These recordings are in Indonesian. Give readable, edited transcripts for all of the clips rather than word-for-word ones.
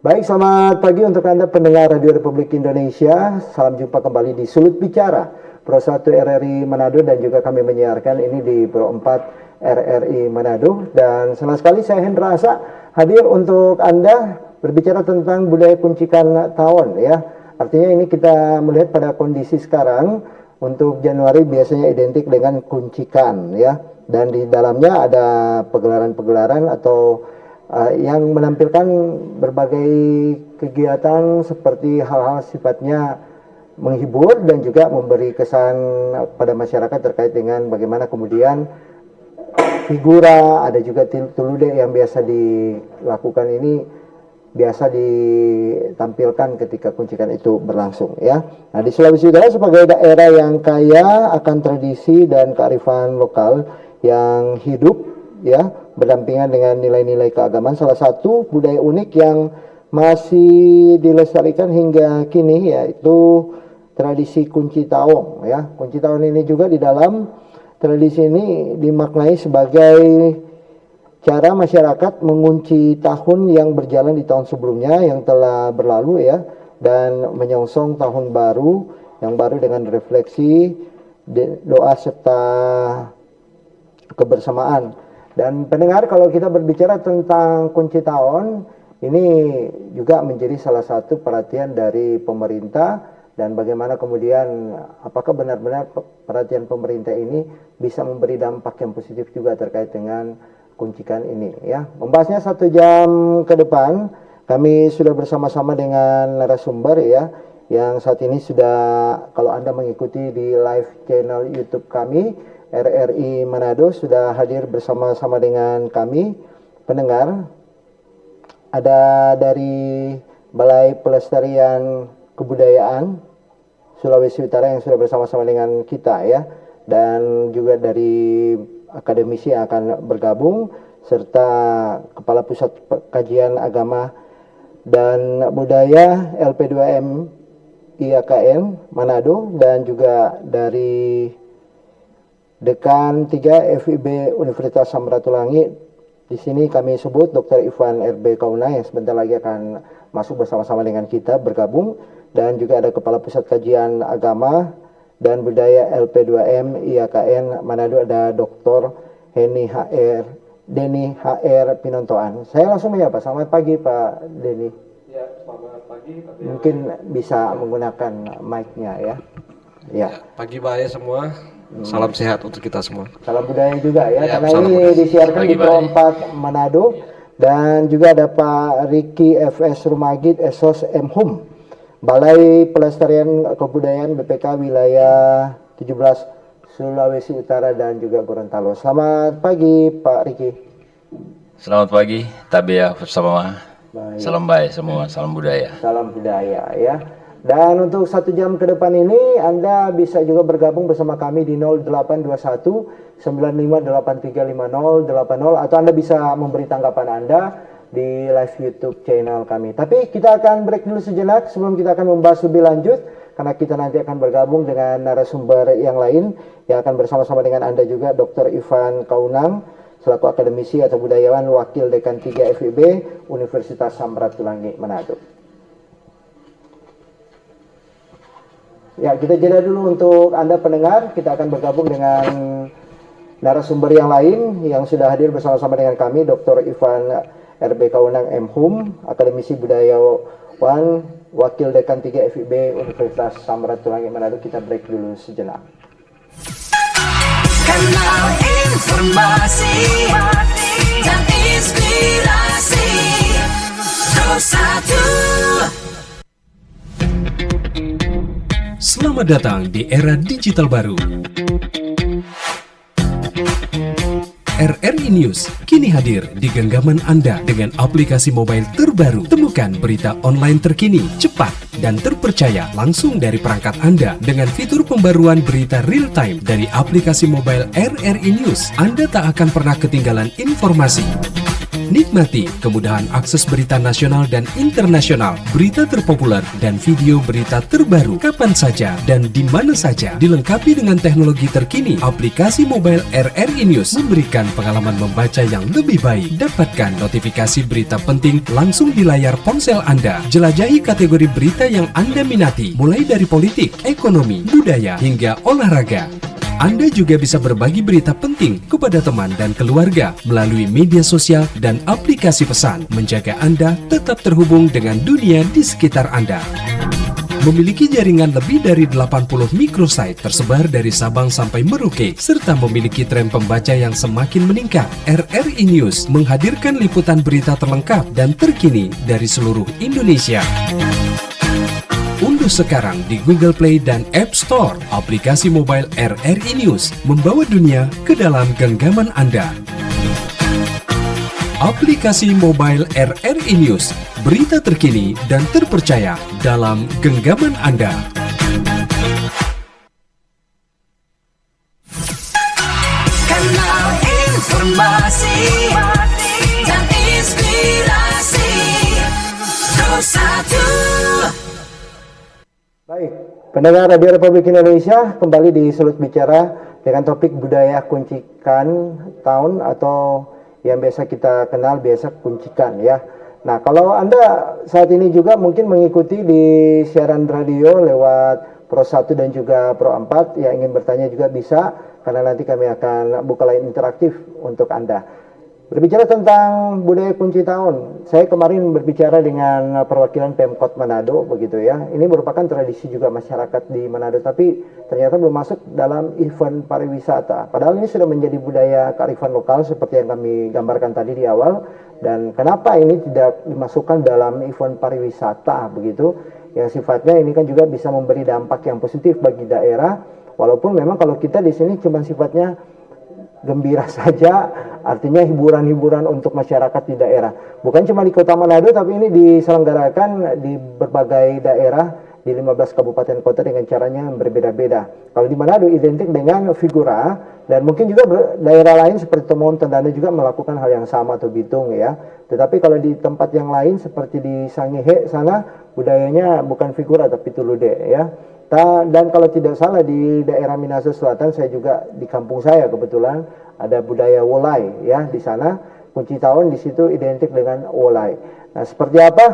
Baik, selamat pagi untuk Anda pendengar Radio Republik Indonesia. Salam jumpa kembali di Sulut Bicara, Pro 1 RRI Manado, dan juga kami menyiarkan ini di Pro 4 RRI Manado. Dan senang sekali saya Hendra Asa hadir untuk Anda berbicara tentang budaya kuncikan tawon ya. Artinya ini kita melihat pada kondisi sekarang, untuk Januari biasanya identik dengan kuncikan ya. Dan di dalamnya ada pegelaran-pegelaran atau yang menampilkan berbagai kegiatan seperti hal-hal sifatnya menghibur dan juga memberi kesan pada masyarakat terkait dengan bagaimana kemudian figura, ada juga tulude yang biasa dilakukan ini biasa ditampilkan ketika kuncikan itu berlangsung ya. Nah, di Sulawesi Utara sebagai daerah yang kaya akan tradisi dan kearifan lokal yang hidup ya, berdampingan dengan nilai-nilai keagamaan, salah satu budaya unik yang masih dilestarikan hingga kini yaitu tradisi kunci taong ya. Kunci taong ini juga di dalam tradisi ini dimaknai sebagai cara masyarakat mengunci tahun yang berjalan di tahun sebelumnya yang telah berlalu ya, dan menyongsong tahun baru yang baru dengan refleksi, doa serta kebersamaan. Dan pendengar, kalau kita berbicara tentang kunci tahun, ini juga menjadi salah satu perhatian dari pemerintah, dan bagaimana kemudian apakah benar-benar perhatian pemerintah ini bisa memberi dampak yang positif juga terkait dengan kuncikan ini ya. Membahasnya 1 jam ke depan, kami sudah bersama-sama dengan narasumber ya, yang saat ini sudah, kalau Anda mengikuti di live channel YouTube kami RRI Manado, sudah hadir bersama-sama dengan kami pendengar. Ada dari Balai Pelestarian Kebudayaan Sulawesi Utara yang sudah bersama-sama dengan kita ya, dan juga dari akademisi yang akan bergabung, serta Kepala Pusat Kajian Agama dan Budaya LP2M IAKN Manado, dan juga dari Dekan 3 FIB Universitas Samratulangi. Di sini kami sebut Dr. Ivan RB Kauna yang sebentar lagi akan masuk bersama-sama dengan kita bergabung, dan juga ada Kepala Pusat Kajian Agama dan Budaya LP2M IAKN Manado, ada Dr. Denny HR Pinontoan. Saya langsung menyapa. Selamat pagi Pak Denny. Ya, selamat pagi. Mungkin bisa menggunakan mic-nya ya. Ya. Pagi bahaya semua. Salam sehat untuk kita semua. Salam budaya juga ya, Ya, karena ini budaya. disiarkan Pagi di Pro 4 Manado, dan juga ada Pak Riki FS Rumagid Esos Mhum, Balai Pelestarian Kebudayaan BPK Wilayah 17 Sulawesi Utara dan juga Gorontalo. Selamat pagi Pak Riki. Selamat pagi, Tabea bersama. Baik. Salam baik semua, salam budaya. Salam budaya ya. Dan untuk 1 jam ke depan ini Anda bisa juga bergabung bersama kami di 0821 95835080, atau Anda bisa memberi tanggapan Anda di live YouTube channel kami. Tapi kita akan break dulu sejenak sebelum kita akan membahas lebih lanjut, karena kita nanti akan bergabung dengan narasumber yang lain yang akan bersama-sama dengan Anda juga, Dr. Ivan Kaunang selaku akademisi atau budayawan, Wakil Dekan 3 FIB Universitas Samratulangi Manado. Ya, kita jeda dulu untuk Anda pendengar. Kita akan bergabung dengan narasumber yang lain yang sudah hadir bersama-sama dengan kami, Dr. Ivan RB Kaunang Mhum, akademisi budayawan, Wakil Dekan 3 FIB Universitas Samratulangi Manado. Kita break dulu sejenak. Kanal informasi dan inspirasi Pro 1. Selamat datang di era digital baru. RRI News kini hadir di genggaman Anda dengan aplikasi mobile terbaru. Temukan berita online terkini, cepat, dan terpercaya langsung dari perangkat Anda dengan fitur pembaruan berita real time dari aplikasi mobile RRI News. Anda tak akan pernah ketinggalan informasi, Nikmati kemudahan akses berita nasional dan internasional, berita terpopuler, dan video berita terbaru kapan saja dan di mana saja. Dilengkapi dengan teknologi terkini, aplikasi mobile RRI News memberikan pengalaman membaca yang lebih baik. Dapatkan notifikasi berita penting langsung di layar ponsel Anda. Jelajahi kategori berita yang Anda minati, mulai dari politik, ekonomi, budaya, hingga olahraga. Anda juga bisa berbagi berita penting kepada teman dan keluarga melalui media sosial dan aplikasi pesan, menjaga Anda tetap terhubung dengan dunia di sekitar Anda. Memiliki jaringan lebih dari 80 microsite tersebar dari Sabang sampai Merauke, serta memiliki tren pembaca yang semakin meningkat, RRI News menghadirkan liputan berita terlengkap dan terkini dari seluruh Indonesia. Unduh sekarang di Google Play dan App Store aplikasi mobile RRI News, membawa dunia ke dalam genggaman Anda. Aplikasi mobile RRI News, berita terkini dan terpercaya dalam genggaman Anda. Kanal informasi dan inspirasi 21. Baik, pendengar Radio Republik Indonesia, kembali di Sulut Bicara dengan topik budaya kuncikan tahun atau yang biasa kita kenal biasa kuncikan ya. Nah, kalau Anda saat ini juga mungkin mengikuti di siaran radio lewat Pro 1 dan juga Pro 4 yang ingin bertanya juga bisa, karena nanti kami akan buka line interaktif untuk Anda. Berbicara tentang budaya kunci tahun, saya kemarin berbicara dengan perwakilan Pemkot Manado begitu ya. Ini merupakan tradisi juga masyarakat di Manado, tapi ternyata belum masuk dalam event pariwisata. Padahal ini sudah menjadi budaya kearifan lokal seperti yang kami gambarkan tadi di awal. Dan kenapa ini tidak dimasukkan dalam event pariwisata begitu? Yang sifatnya ini kan juga bisa memberi dampak yang positif bagi daerah. Walaupun memang kalau kita di sini cuma sifatnya gembira saja, artinya hiburan-hiburan untuk masyarakat di daerah. Bukan cuma di Kota Manado, tapi ini diselenggarakan di berbagai daerah di 15 kabupaten kota dengan caranya yang berbeda-beda. Kalau di Manado identik dengan figura, dan mungkin juga daerah lain seperti Temon, Tondano juga melakukan hal yang sama, atau Bitung ya. Tetapi kalau di tempat yang lain seperti di Sangihe sana, budayanya bukan figura tapi tulude ya. Dan kalau tidak salah di daerah Minahasa Selatan, saya juga di kampung saya kebetulan ada budaya wolai ya di sana. Kunci tahun di situ identik dengan wolai. Nah, seperti apa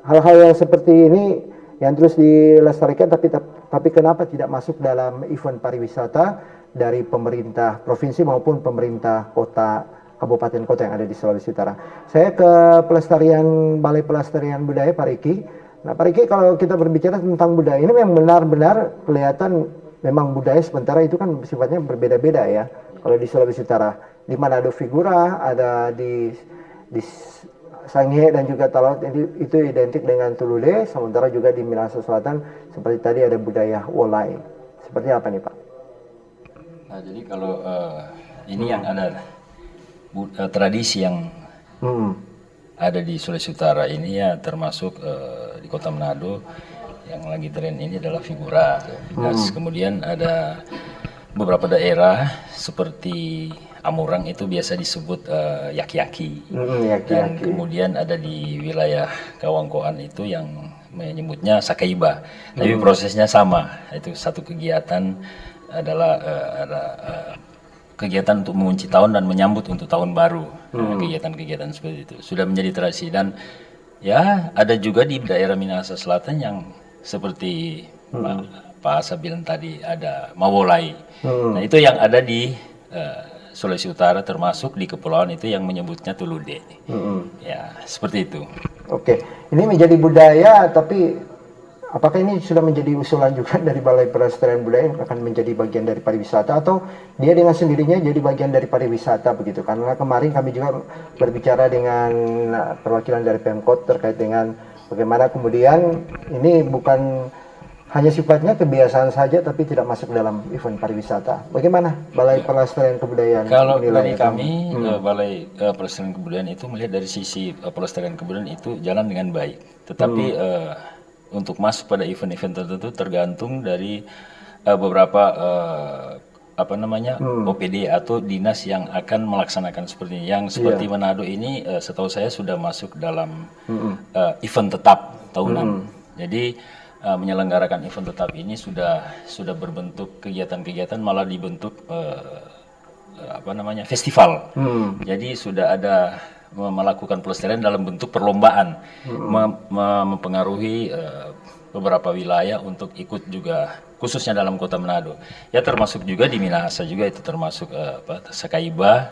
hal-hal yang seperti ini yang terus dilestarikan, tapi kenapa tidak masuk dalam event pariwisata dari pemerintah provinsi maupun pemerintah kota, kabupaten kota yang ada di Sulawesi Utara? Saya ke pelestarian Balai Pelestarian Budaya Pak Riki. Nah, Pak Riki, kalau kita berbicara tentang budaya, ini memang benar-benar kelihatan memang budaya, sementara itu kan sifatnya berbeda-beda ya. Kalau di Sulawesi Utara, di mana ada figura, ada di Sangihe dan juga Talaut, itu identik dengan tulude, sementara juga di Minahasa Selatan, seperti tadi ada budaya wolai. Seperti apa nih Pak? Nah, jadi kalau ini yang ada tradisi yang ada di Sulawesi Utara ini ya, termasuk di Kota Manado yang lagi tren ini adalah figura. Kemudian ada beberapa daerah seperti Amurang itu biasa disebut yaki-yaki. Dan kemudian ada di wilayah Kawangkoan itu yang menyebutnya sakaiba. Tapi prosesnya sama. Itu satu kegiatan adalah kegiatan untuk mengunci tahun dan menyambut untuk tahun baru. Kegiatan-kegiatan seperti itu sudah menjadi tradisi. Dan ya ada juga di daerah Minahasa Selatan yang seperti Pak Asa bilang tadi ada mawolai. Nah, itu yang ada di Sulawesi Utara, termasuk di kepulauan itu yang menyebutnya tulude. Ya, seperti itu. Oke, ini menjadi budaya, tapi apakah ini sudah menjadi usulan juga dari Balai Pelestarian Budaya yang akan menjadi bagian dari pariwisata, atau dia dengan sendirinya jadi bagian dari pariwisata begitu? Karena kemarin kami juga berbicara dengan perwakilan dari Pemkot terkait dengan bagaimana kemudian ini bukan hanya sifatnya kebiasaan saja tapi tidak masuk dalam event pariwisata. Bagaimana Balai Pelestarian Kebudayaan? Kalau dari kami Balai Pelestarian Kebudayaan itu melihat dari sisi pelestarian kebudayaan itu jalan dengan baik. Tetapi untuk masuk pada event-event tertentu tergantung dari beberapa apa namanya OPD atau dinas yang akan melaksanakan seperti ini. Yang seperti Manado ini setahu saya sudah masuk dalam event tetap tahunan. Jadi menyelenggarakan event tetap ini sudah berbentuk kegiatan-kegiatan, malah dibentuk apa namanya festival. Jadi sudah ada melakukan pelestarian dalam bentuk perlombaan, mempengaruhi beberapa wilayah untuk ikut juga, khususnya dalam kota Manado. Ya termasuk juga di Minahasa juga, itu termasuk Sakaiba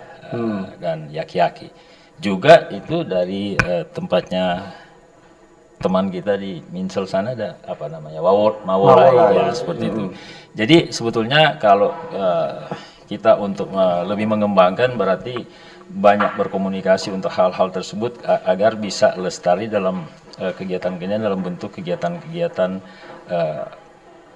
dan Yaki-Yaki. Juga itu dari tempatnya teman kita di Minsel sana ada apa namanya Mawolai ya, seperti itu. Jadi sebetulnya kalau kita untuk lebih mengembangkan berarti banyak berkomunikasi untuk hal-hal tersebut agar bisa lestari dalam kegiatan-kegiatan dalam bentuk kegiatan-kegiatan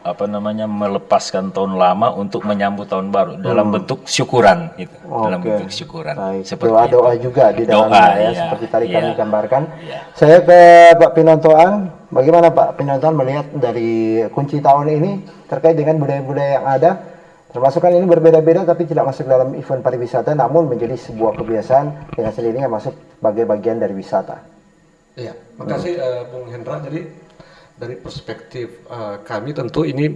apa namanya melepaskan tahun lama untuk menyambut tahun baru dalam bentuk syukuran gitu. Dalam bentuk syukuran. Baik. Seperti Doa-doa juga di dalamnya ya, seperti tadi kami gambarkan. Saya ke Pak Pinontoan, bagaimana Pak Pinontoan melihat dari kunci tahun ini terkait dengan budaya-budaya yang ada, termasuk kan ini berbeda-beda tapi tidak masuk dalam event pariwisata, namun menjadi sebuah kebiasaan dengan sendirinya masuk sebagai bagian dari wisata. Iya, makasih Bung Hendra. Jadi dari perspektif kami tentu ini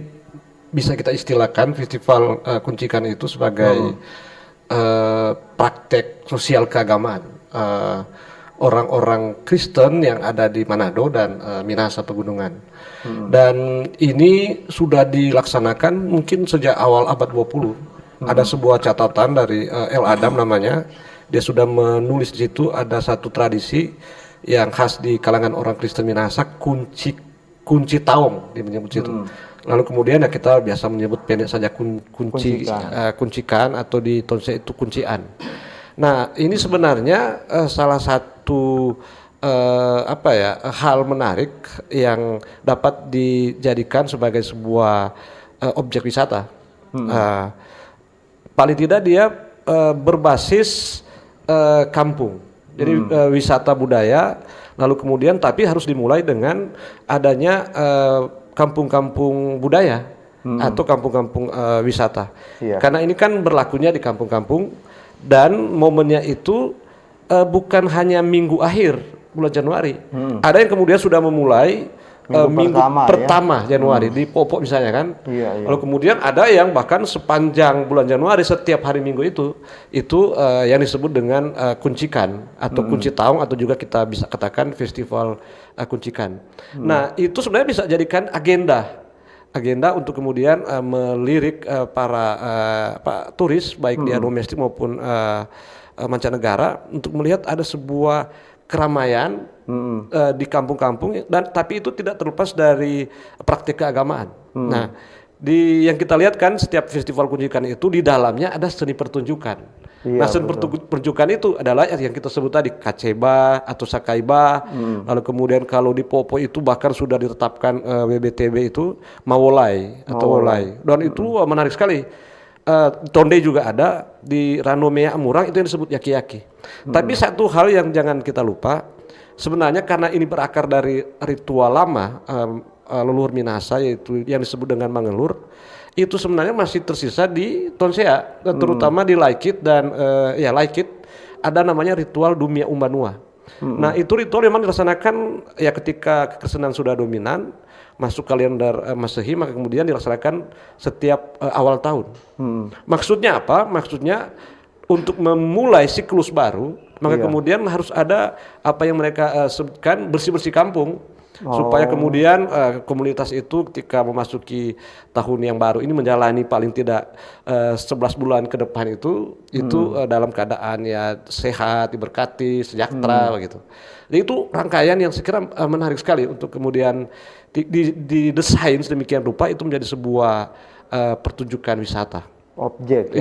bisa kita istilahkan festival Kuncikan itu sebagai praktek sosial keagamaan orang-orang Kristen yang ada di Manado dan Minahasa Pegunungan. Dan ini sudah dilaksanakan mungkin sejak awal abad 20. Ada sebuah catatan dari El Adam namanya, dia sudah menulis di situ ada satu tradisi yang khas di kalangan orang Kristen Minahasa, kunci taung dia menyebut itu. Lalu kemudian ya kita biasa menyebut pendek saja kuncikan atau di Tonsea itu kuncian. Nah ini sebenarnya salah satu hal menarik yang dapat dijadikan sebagai sebuah objek wisata. Paling tidak dia berbasis kampung. Jadi wisata budaya. Lalu kemudian tapi harus dimulai dengan adanya kampung-kampung budaya atau kampung-kampung wisata. Karena ini kan berlakunya di kampung-kampung dan momennya itu bukan hanya minggu akhir bulan Januari. Ada yang kemudian sudah memulai minggu pertama Januari di Popok misalnya kan. Lalu kemudian ada yang bahkan sepanjang bulan Januari setiap hari Minggu itu yang disebut dengan kuncikan atau kunci taung atau juga kita bisa katakan festival kuncikan. Nah itu sebenarnya bisa jadikan agenda untuk kemudian melirik para turis baik dia domestik maupun mancanegara untuk melihat ada sebuah keramaian di kampung-kampung dan tapi itu tidak terlepas dari praktik keagamaan. Nah, yang kita lihat kan setiap festival kuncikan itu di dalamnya ada seni pertunjukan. Nah, seni pertunjukan itu adalah yang kita sebut tadi kaceba atau sakaiba. Lalu kemudian kalau di Popo itu bahkan sudah ditetapkan WBTB itu mawolai atau wolai. Dan itu menarik sekali. Tonde juga ada di Ranomea Amurang itu yang disebut yaki-yaki. Tapi satu hal yang jangan kita lupa, sebenarnya karena ini berakar dari ritual lama leluhur Minahasa yaitu yang disebut dengan Mangelur, itu sebenarnya masih tersisa di Tonsea, terutama di Laikit dan Laikit ada namanya ritual Dumia Umbanua. Nah itu ritual memang dilaksanakan ya ketika kekristenan sudah dominan masuk kalender Masehi, maka kemudian dilaksanakan setiap awal tahun. Maksudnya apa? Maksudnya untuk memulai siklus baru, maka kemudian harus ada apa yang mereka sebutkan bersih-bersih kampung, supaya kemudian komunitas itu ketika memasuki tahun yang baru ini menjalani paling tidak 11 bulan ke depan itu dalam keadaan ya sehat, diberkati, sejahtera begitu. Jadi itu rangkaian yang saya kira menarik sekali untuk kemudian didesain sedemikian rupa itu menjadi sebuah pertunjukan wisata. Objek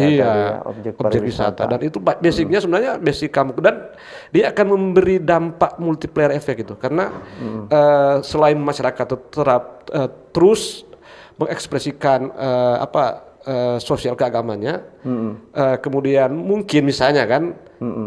Objek wisata. Dan itu basicnya sebenarnya basic kamu dan dia akan memberi dampak multiplier efek gitu karena selain masyarakat terus mengekspresikan sosial keagamannya, kemudian mungkin misalnya kan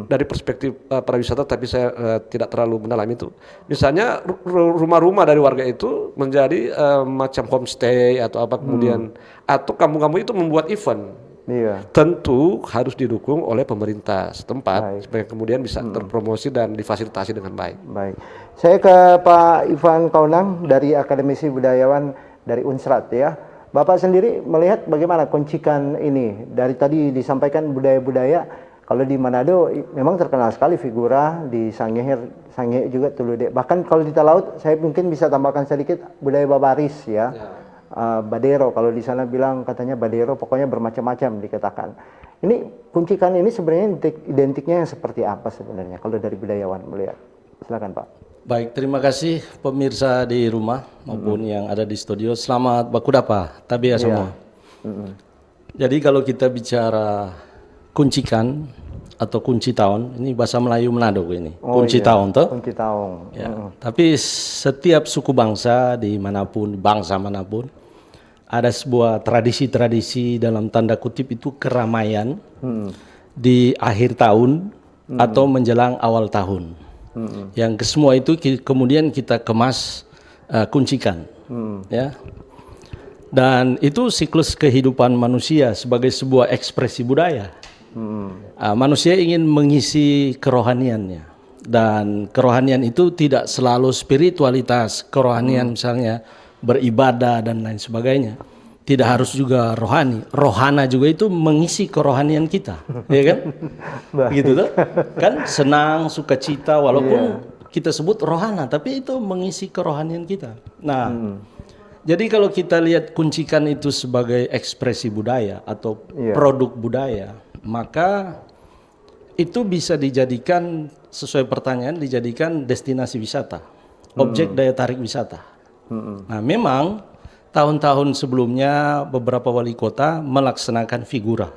dari perspektif pariwisata, tapi saya tidak terlalu mendalam itu. Misalnya rumah-rumah dari warga itu menjadi macam homestay atau apa kemudian atau kampung-kampung itu membuat event Iya. tentu harus didukung oleh pemerintah setempat Baik. supaya kemudian bisa terpromosi dan difasilitasi dengan baik. Baik. Saya ke Pak Ivan Kaunang dari Akademisi Budayawan dari Unsrat ya. Bapak sendiri melihat bagaimana kuncikan ini? Dari tadi disampaikan budaya-budaya, kalau di Manado memang terkenal sekali figura, di Sangihe juga Tulude. Bahkan kalau di Talaut saya mungkin bisa tambahkan sedikit budaya Babaris ya. Badero, kalau di sana bilang katanya Badero, pokoknya bermacam-macam dikatakan. Ini kuncikan ini sebenarnya identiknya yang seperti apa sebenarnya kalau dari budayawan melihat? Silakan Pak. Baik, terima kasih pemirsa di rumah maupun yang ada di studio. Selamat bakudapa, tabia semua. Jadi kalau kita bicara kuncikan atau kunci tahun, ini bahasa Melayu Manado ini. Kunci tahun toh? Kunci tahun. Ya. Tapi setiap suku bangsa dimanapun, bangsa manapun, ada sebuah tradisi-tradisi dalam tanda kutip itu keramaian di akhir tahun atau menjelang awal tahun. Yang kesemua itu kemudian kita kemas kuncikan, ya. Dan itu siklus kehidupan manusia sebagai sebuah ekspresi budaya. Manusia ingin mengisi kerohaniannya, dan kerohanian itu tidak selalu spiritualitas kerohanian misalnya beribadah dan lain sebagainya. Tidak harus juga rohani. Rohana juga itu mengisi kerohanian kita, ya kan? Begitu tuh. Kan senang, sukacita walaupun kita sebut rohana, tapi itu mengisi kerohanian kita. Nah, jadi kalau kita lihat kuncikan itu sebagai ekspresi budaya atau produk budaya, maka itu bisa dijadikan sesuai pertanyaan, dijadikan destinasi wisata, objek daya tarik wisata. Nah, memang tahun-tahun sebelumnya beberapa wali kota melaksanakan figura.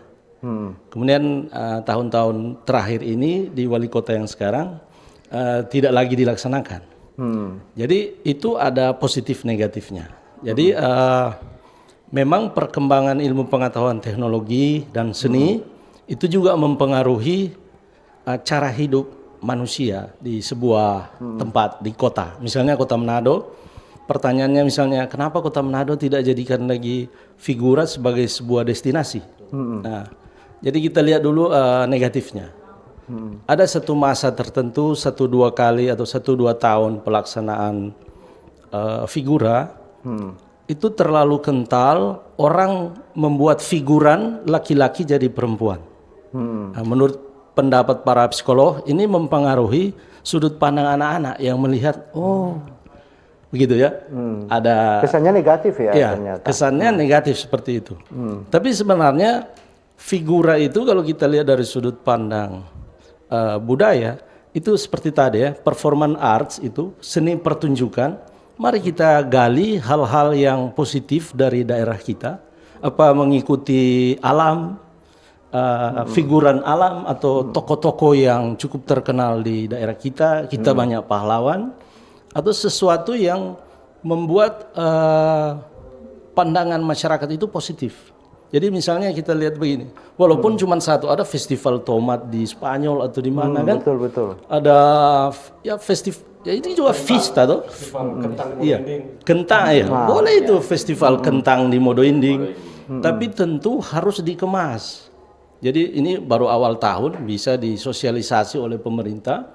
Kemudian tahun-tahun terakhir ini di wali kota yang sekarang tidak lagi dilaksanakan. Jadi itu ada positif negatifnya. Jadi memang perkembangan ilmu pengetahuan teknologi dan seni itu juga mempengaruhi cara hidup manusia di sebuah tempat, di kota. Misalnya kota Manado, pertanyaannya misalnya kenapa kota Manado tidak jadikan lagi figura sebagai sebuah destinasi? Nah, jadi kita lihat dulu negatifnya. Ada satu masa tertentu, 1-2 kali atau 1-2 tahun pelaksanaan figura, itu terlalu kental, orang membuat figuran laki-laki jadi perempuan. Nah, menurut pendapat para psikolog, ini mempengaruhi sudut pandang anak-anak yang melihat, oh begitu ya, ada Kesannya negatif ya, ya ternyata. kesannya negatif seperti itu. Tapi sebenarnya figura itu kalau kita lihat dari sudut pandang budaya, itu seperti tadi ya, performance arts itu seni pertunjukan. Mari kita gali hal-hal yang positif dari daerah kita, apa mengikuti alam, figuran alam atau tokoh-tokoh yang cukup terkenal di daerah kita, banyak pahlawan, atau sesuatu yang membuat pandangan masyarakat itu positif. Jadi misalnya kita lihat begini, walaupun cuma satu, ada festival tomat di Spanyol atau di mana kan? Betul. Ada ya festival, ya ini juga Vista tuh. Iya, kentang ya. Boleh itu festival kentang di Modo Inding. Tapi tentu harus dikemas. Jadi ini baru awal tahun bisa disosialisasi oleh pemerintah.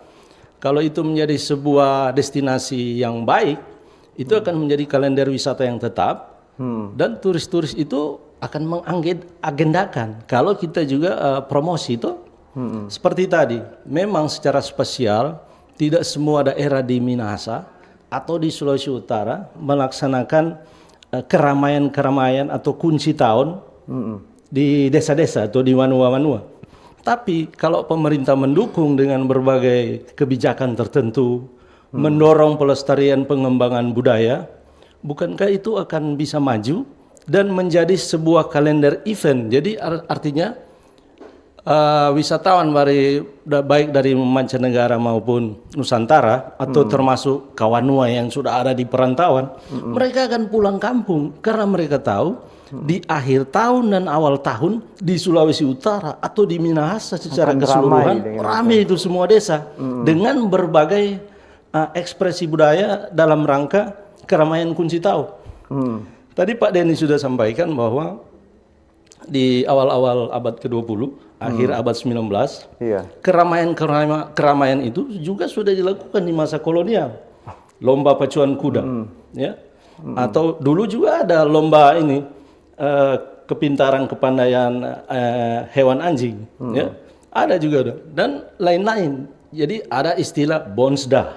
Kalau itu menjadi sebuah destinasi yang baik, itu akan menjadi kalender wisata yang tetap. Dan turis-turis itu akan mengagendakan. Kalau kita juga promosi itu seperti tadi, memang secara spesial tidak semua daerah di Minahasa atau di Sulawesi Utara melaksanakan keramaian-keramaian atau kunci tahun di desa-desa atau di wanua-wanua. Tapi kalau pemerintah mendukung dengan berbagai kebijakan tertentu, mendorong pelestarian pengembangan budaya, bukankah itu akan bisa maju dan menjadi sebuah kalender event? Jadi artinya wisatawan baik dari mancanegara maupun Nusantara atau termasuk kawanua yang sudah ada di perantauan, mereka akan pulang kampung karena mereka tahu di akhir tahun dan awal tahun di Sulawesi Utara atau di Minahasa secara keseluruhan ramai itu semua desa dengan berbagai ekspresi budaya dalam rangka keramaian kunci tahun. Tadi Pak Denny sudah sampaikan bahwa di awal-awal abad ke-20, akhir abad 19, Iya. keramaian itu juga sudah dilakukan di masa kolonial. Lomba pacuan kuda, ya. Atau dulu juga ada lomba ini kepintaran kepandaian hewan anjing, ya. Ada juga dan lain-lain. Jadi ada istilah Bonsda,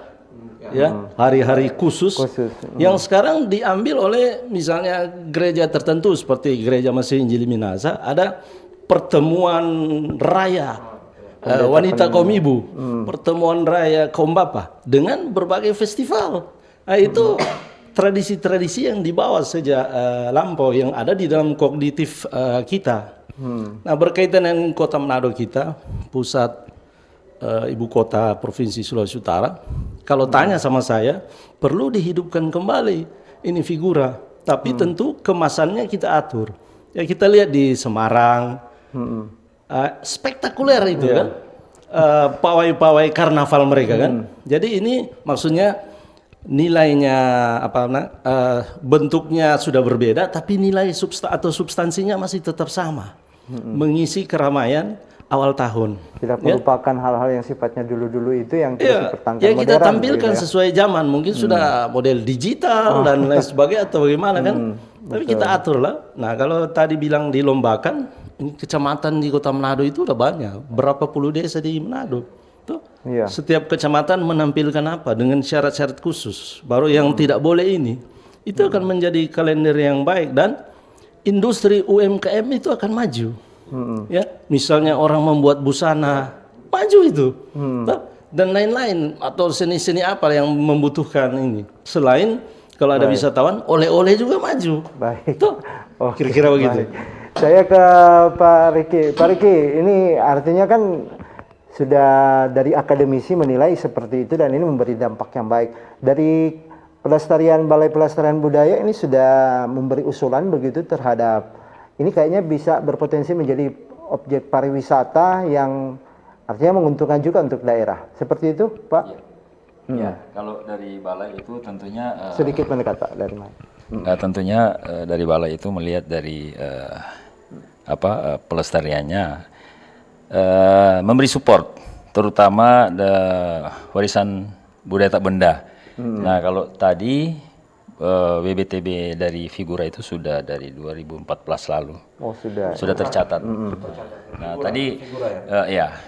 ya, hari-hari khusus yang sekarang diambil oleh misalnya gereja tertentu seperti gereja Masih Injili Minasa, ada pertemuan raya wanita kaum ibu, pertemuan raya kaum bapak dengan berbagai festival. Nah, itu tradisi-tradisi yang dibawa sejak lampau yang ada di dalam kognitif kita. Nah, berkaitan dengan Kota Manado kita, pusat ibu kota Provinsi Sulawesi Utara, kalau tanya sama saya, perlu dihidupkan kembali ini figura, tapi tentu kemasannya kita atur. Ya, kita lihat di Semarang, spektakuler itu kan, pawai-pawai karnaval mereka kan. Jadi ini maksudnya nilainya bentuknya sudah berbeda, tapi nilai substansinya masih tetap sama, mengisi keramaian awal tahun. Tidak melupakan hal-hal yang sifatnya dulu-dulu itu yang terus dipertahankan ya kita modern, tampilkan gitu ya. sesuai zaman, mungkin sudah model digital dan lain sebagainya atau bagaimana kan. Tapi kita atur lah. Nah, kalau tadi bilang dilombakan, ini kecamatan di Kota Manado itu udah banyak. Berapa puluh desa di Manado. Tuh. Iya. Setiap kecamatan menampilkan apa dengan syarat-syarat khusus. Baru yang tidak boleh ini. Itu akan menjadi kalender yang baik dan industri UMKM itu akan maju. Ya, misalnya orang membuat busana, maju itu. Dan lain-lain atau seni-seni apa yang membutuhkan ini. Selain kalau ada wisatawan, oleh-oleh juga maju. Baik. Tuh. Kira-kira begitu. Baik. Saya ke Pak Riki. Pak Riki, ini artinya kan sudah dari akademisi menilai seperti itu dan ini memberi dampak yang baik. Dari pelestarian Balai Pelestarian Budaya ini sudah memberi usulan begitu terhadap ini kayaknya bisa berpotensi menjadi objek pariwisata yang artinya menguntungkan juga untuk daerah. Seperti itu, Pak? Ya, kalau dari balai itu tentunya Sedikit mendekat, Pak, dari mana? tentunya dari balai itu melihat dari pelestariannya, memberi support, terutama warisan budaya tak benda. Nah, kalau tadi WBTB dari Figura itu sudah dari 2014 lalu. Oh, sudah Tercatat. Nah, tadi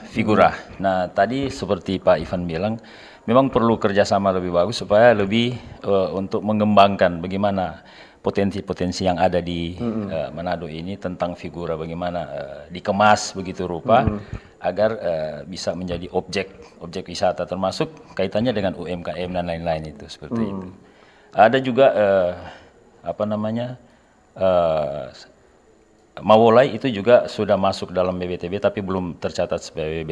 Figura. Nah, tadi seperti Pak Ivan bilang, memang perlu kerjasama lebih bagus supaya lebih untuk mengembangkan bagaimana potensi-potensi yang ada di Manado ini tentang Figura, bagaimana dikemas begitu rupa agar bisa menjadi objek wisata, termasuk kaitannya dengan UMKM dan lain-lain itu seperti itu. Ada juga Mawolai itu juga sudah masuk dalam BBTB tapi belum tercatat sebagai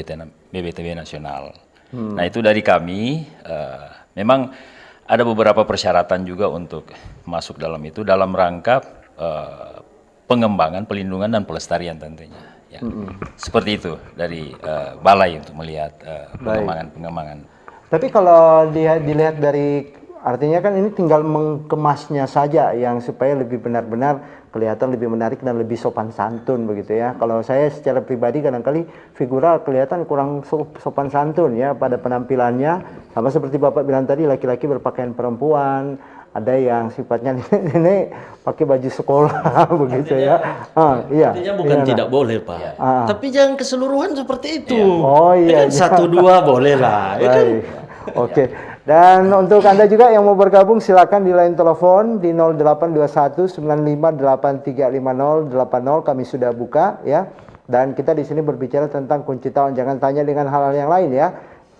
BBTB nasional. Nah, itu dari kami memang ada beberapa persyaratan juga untuk masuk dalam itu dalam rangka pengembangan, pelindungan dan pelestarian tentunya. Ya. Seperti itu dari balai untuk melihat pengembangan. Tapi kalau dilihat dari artinya kan ini tinggal mengemasnya saja yang supaya lebih benar-benar kelihatan lebih menarik dan lebih sopan santun begitu ya. Kalau saya secara pribadi kadang-kali Figura kelihatan kurang sopan santun ya pada penampilannya. Sama seperti Bapak bilang tadi, laki-laki berpakaian perempuan, ada yang sifatnya nenek pakai baju sekolah begitu ya. Iya. Artinya bukan tidak boleh, Pak. Tapi jangan keseluruhan seperti itu. Oh iya. Ya kan, 1-2 boleh lah. Ya kan? Oke. Dan untuk Anda juga yang mau bergabung silakan di line telepon di 082195835080 kami sudah buka ya. Dan kita di sini berbicara tentang kunci tahun, jangan tanya dengan hal-hal yang lain ya.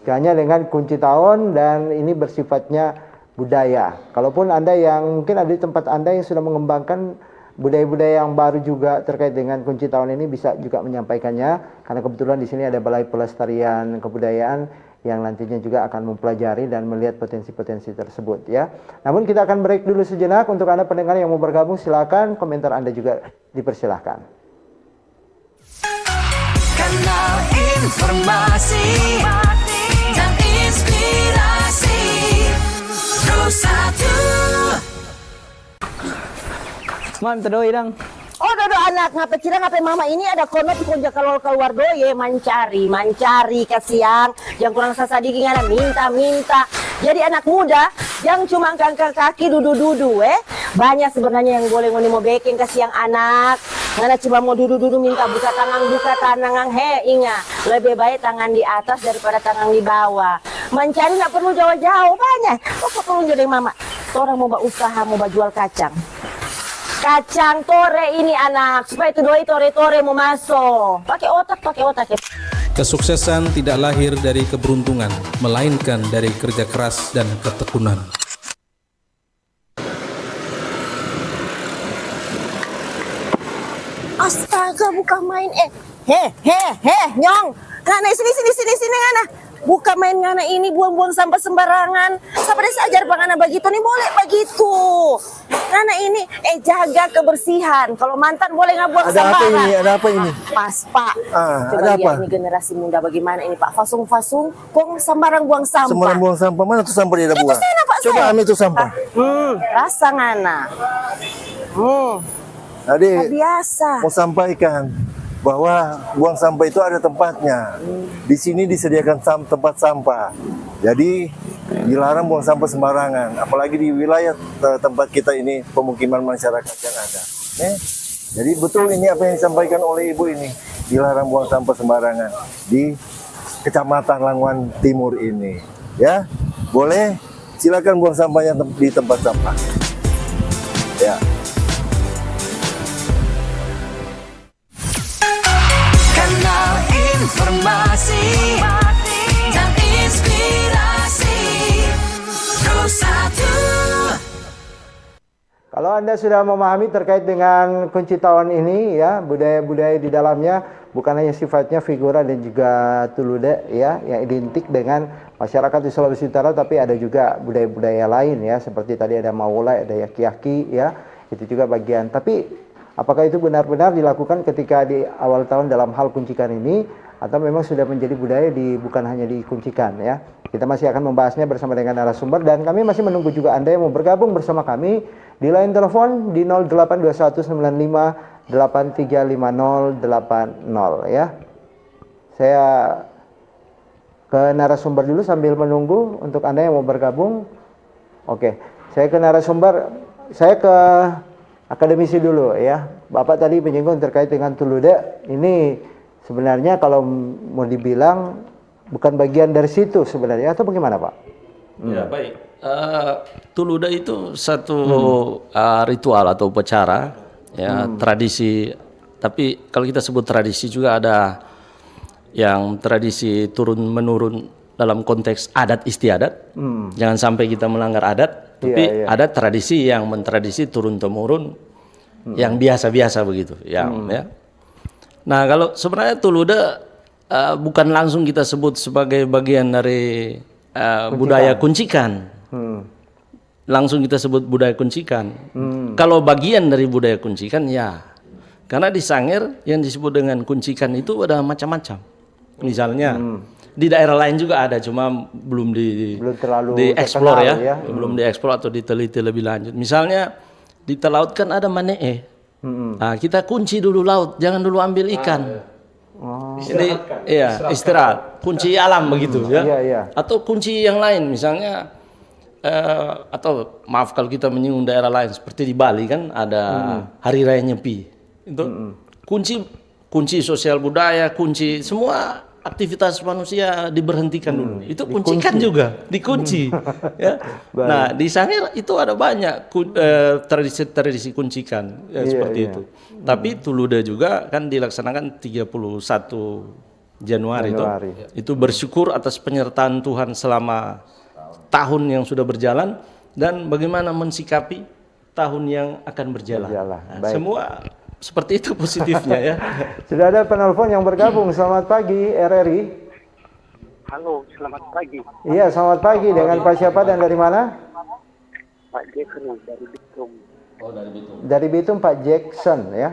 Hanya dengan kunci tahun dan ini bersifatnya budaya. Kalaupun Anda yang mungkin ada di tempat Anda yang sudah mengembangkan budaya-budaya yang baru juga terkait dengan kunci tahun ini bisa juga menyampaikannya karena kebetulan di sini ada Balai Pelestarian Kebudayaan yang nantinya juga akan mempelajari dan melihat potensi-potensi tersebut ya. Namun kita akan break dulu sejenak. Untuk Anda pendengar yang mau bergabung silakan komentar Anda juga dipersilahkan. Kanal informasi dan inspirasi Pro 1. Mam, terdoi dong. Oh, ada anak ngapa cira ngapa mama ini ada kono konja kalau keluar doye mancari kasiang yang kurang sasadiki ngana minta. Jadi anak muda yang cuma angkat kaki dudu banyak sebenarnya yang boleh ngoni mau baking kasiang anak. Ngana cuma mau dudu minta buka tangan ingat lebih baik tangan di atas daripada tangan di bawah. Mencari nggak perlu jauh-jauh banyak. Apa perlu jadi mama? Orang mau usaha mau jual kacang tore ini anak supaya itu doi tore mau masuk pakai otak ya. Kesuksesan tidak lahir dari keberuntungan, melainkan dari kerja keras dan ketekunan. Astaga, buka main nyong ngana sini ngana buka main ngana ini buang-buang sampah sembarangan sampai sajar bang begitu nih boleh begitu ngana ini jaga kebersihan kalau mantan boleh nggak buang sembarangan. Ada apa ini Pas pak coba lihat ini generasi muda bagaimana ini pak fasung kok sembarang buang sampah mana tuh sampah dia buang sana, pak, coba saya. ambil tuh sampah rasa ngana adik biasa mau sampaikan bahwa buang sampah itu ada tempatnya. Di sini disediakan tempat sampah. Jadi dilarang buang sampah sembarangan, apalagi di wilayah tempat kita ini pemukiman masyarakat yang ada. Jadi betul ini apa yang disampaikan oleh Ibu ini, dilarang buang sampah sembarangan di Kecamatan Languan Timur ini. Ya, boleh silakan buang sampahnya di tempat sampah. Ya. Kanal informasi dan inspirasi Terus Satu. Kalau Anda sudah memahami terkait dengan kunci tahun ini ya, budaya-budaya di dalamnya bukan hanya sifatnya figura dan juga tulude ya yang identik dengan masyarakat di Sulawesi Utara, tapi ada juga budaya-budaya lain ya, seperti tadi ada Maulai, ada Yaki-Yaki ya, itu juga bagian. Tapi apakah itu benar-benar dilakukan ketika di awal tahun dalam hal kuncikan ini, atau memang sudah menjadi budaya bukan hanya dikuncikan ya? Kita masih akan membahasnya bersama dengan narasumber, dan kami masih menunggu juga Anda yang mau bergabung bersama kami di line telepon di 082195835080 ya. Saya ke narasumber dulu sambil menunggu untuk Anda yang mau bergabung. Oke, saya ke narasumber, saya ke akademisi dulu ya. Bapak tadi menyinggung terkait dengan tulude. Ini sebenarnya kalau mau dibilang bukan bagian dari situ sebenarnya, atau bagaimana Pak? Ya baik. Tuluda itu satu ritual atau upacara, ya tradisi. Tapi kalau kita sebut tradisi juga ada yang tradisi turun menurun dalam konteks adat istiadat. Jangan sampai kita melanggar adat. Tapi ada tradisi yang mentradisi turun temurun yang biasa-biasa begitu. Ya. Nah kalau sebenarnya tuluda bukan langsung kita sebut sebagai bagian dari budaya kuncikan. Langsung kita sebut budaya kuncikan. Kalau bagian dari budaya kuncikan ya, karena di Sangir yang disebut dengan kuncikan itu ada macam-macam. Misalnya di daerah lain juga ada, cuma belum terlalu dieksplor terkenal, ya, belum dieksplor atau diteliti lebih lanjut. Misalnya di laut kan ada manee. Nah, kita kunci dulu laut, jangan dulu ambil ikan. Ini istirahat, kunci alam begitu ya. Atau kunci yang lain, misalnya atau maaf kalau kita menyinggung daerah lain seperti di Bali kan ada Hari Raya Nyepi. Itu kunci sosial budaya, kunci semua aktivitas manusia diberhentikan dulu. Itu kuncikan juga, dikunci. Ya. Nah, di Sangir itu ada banyak tradisi kuncikan ya, seperti itu. Tapi Tuluda juga kan dilaksanakan 31 Januari. Itu bersyukur atas penyertaan Tuhan selama tahun yang sudah berjalan dan bagaimana mensikapi tahun yang akan berjalan. Nah, semua seperti itu positifnya ya. Sudah ada penelpon yang bergabung. Selamat pagi RRI. Halo, selamat pagi. Iya, selamat pagi. Dengan Pak siapa dan dari mana? Pak Jackson dari Bitung. Oh, dari Bitung. Dari Bitung Pak Jackson ya.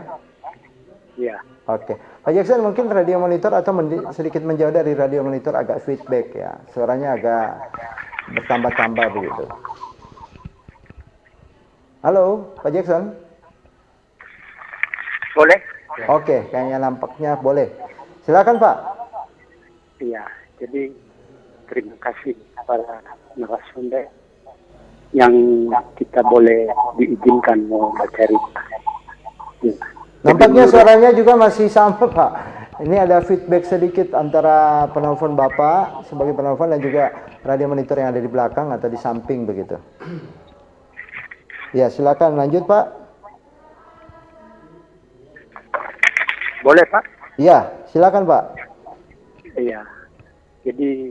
Iya. Oke. Pak Jackson mungkin radio monitor atau sedikit menjauh dari radio monitor, agak feedback ya. Suaranya agak bertambah-tambah begitu. Halo, Pak Jackson. Boleh? Oke, kayaknya nampaknya boleh. Silakan Pak. Iya, jadi terima kasih kepada narasumber yang kita boleh diizinkan mau bercerita. Ya. Nampaknya suaranya juga masih sama Pak. Ini ada feedback sedikit antara penelpon Bapak sebagai penelpon dan juga radio monitor yang ada di belakang atau di samping begitu. Ya, silakan lanjut Pak. Boleh Pak? Iya, silakan Pak. Iya. Jadi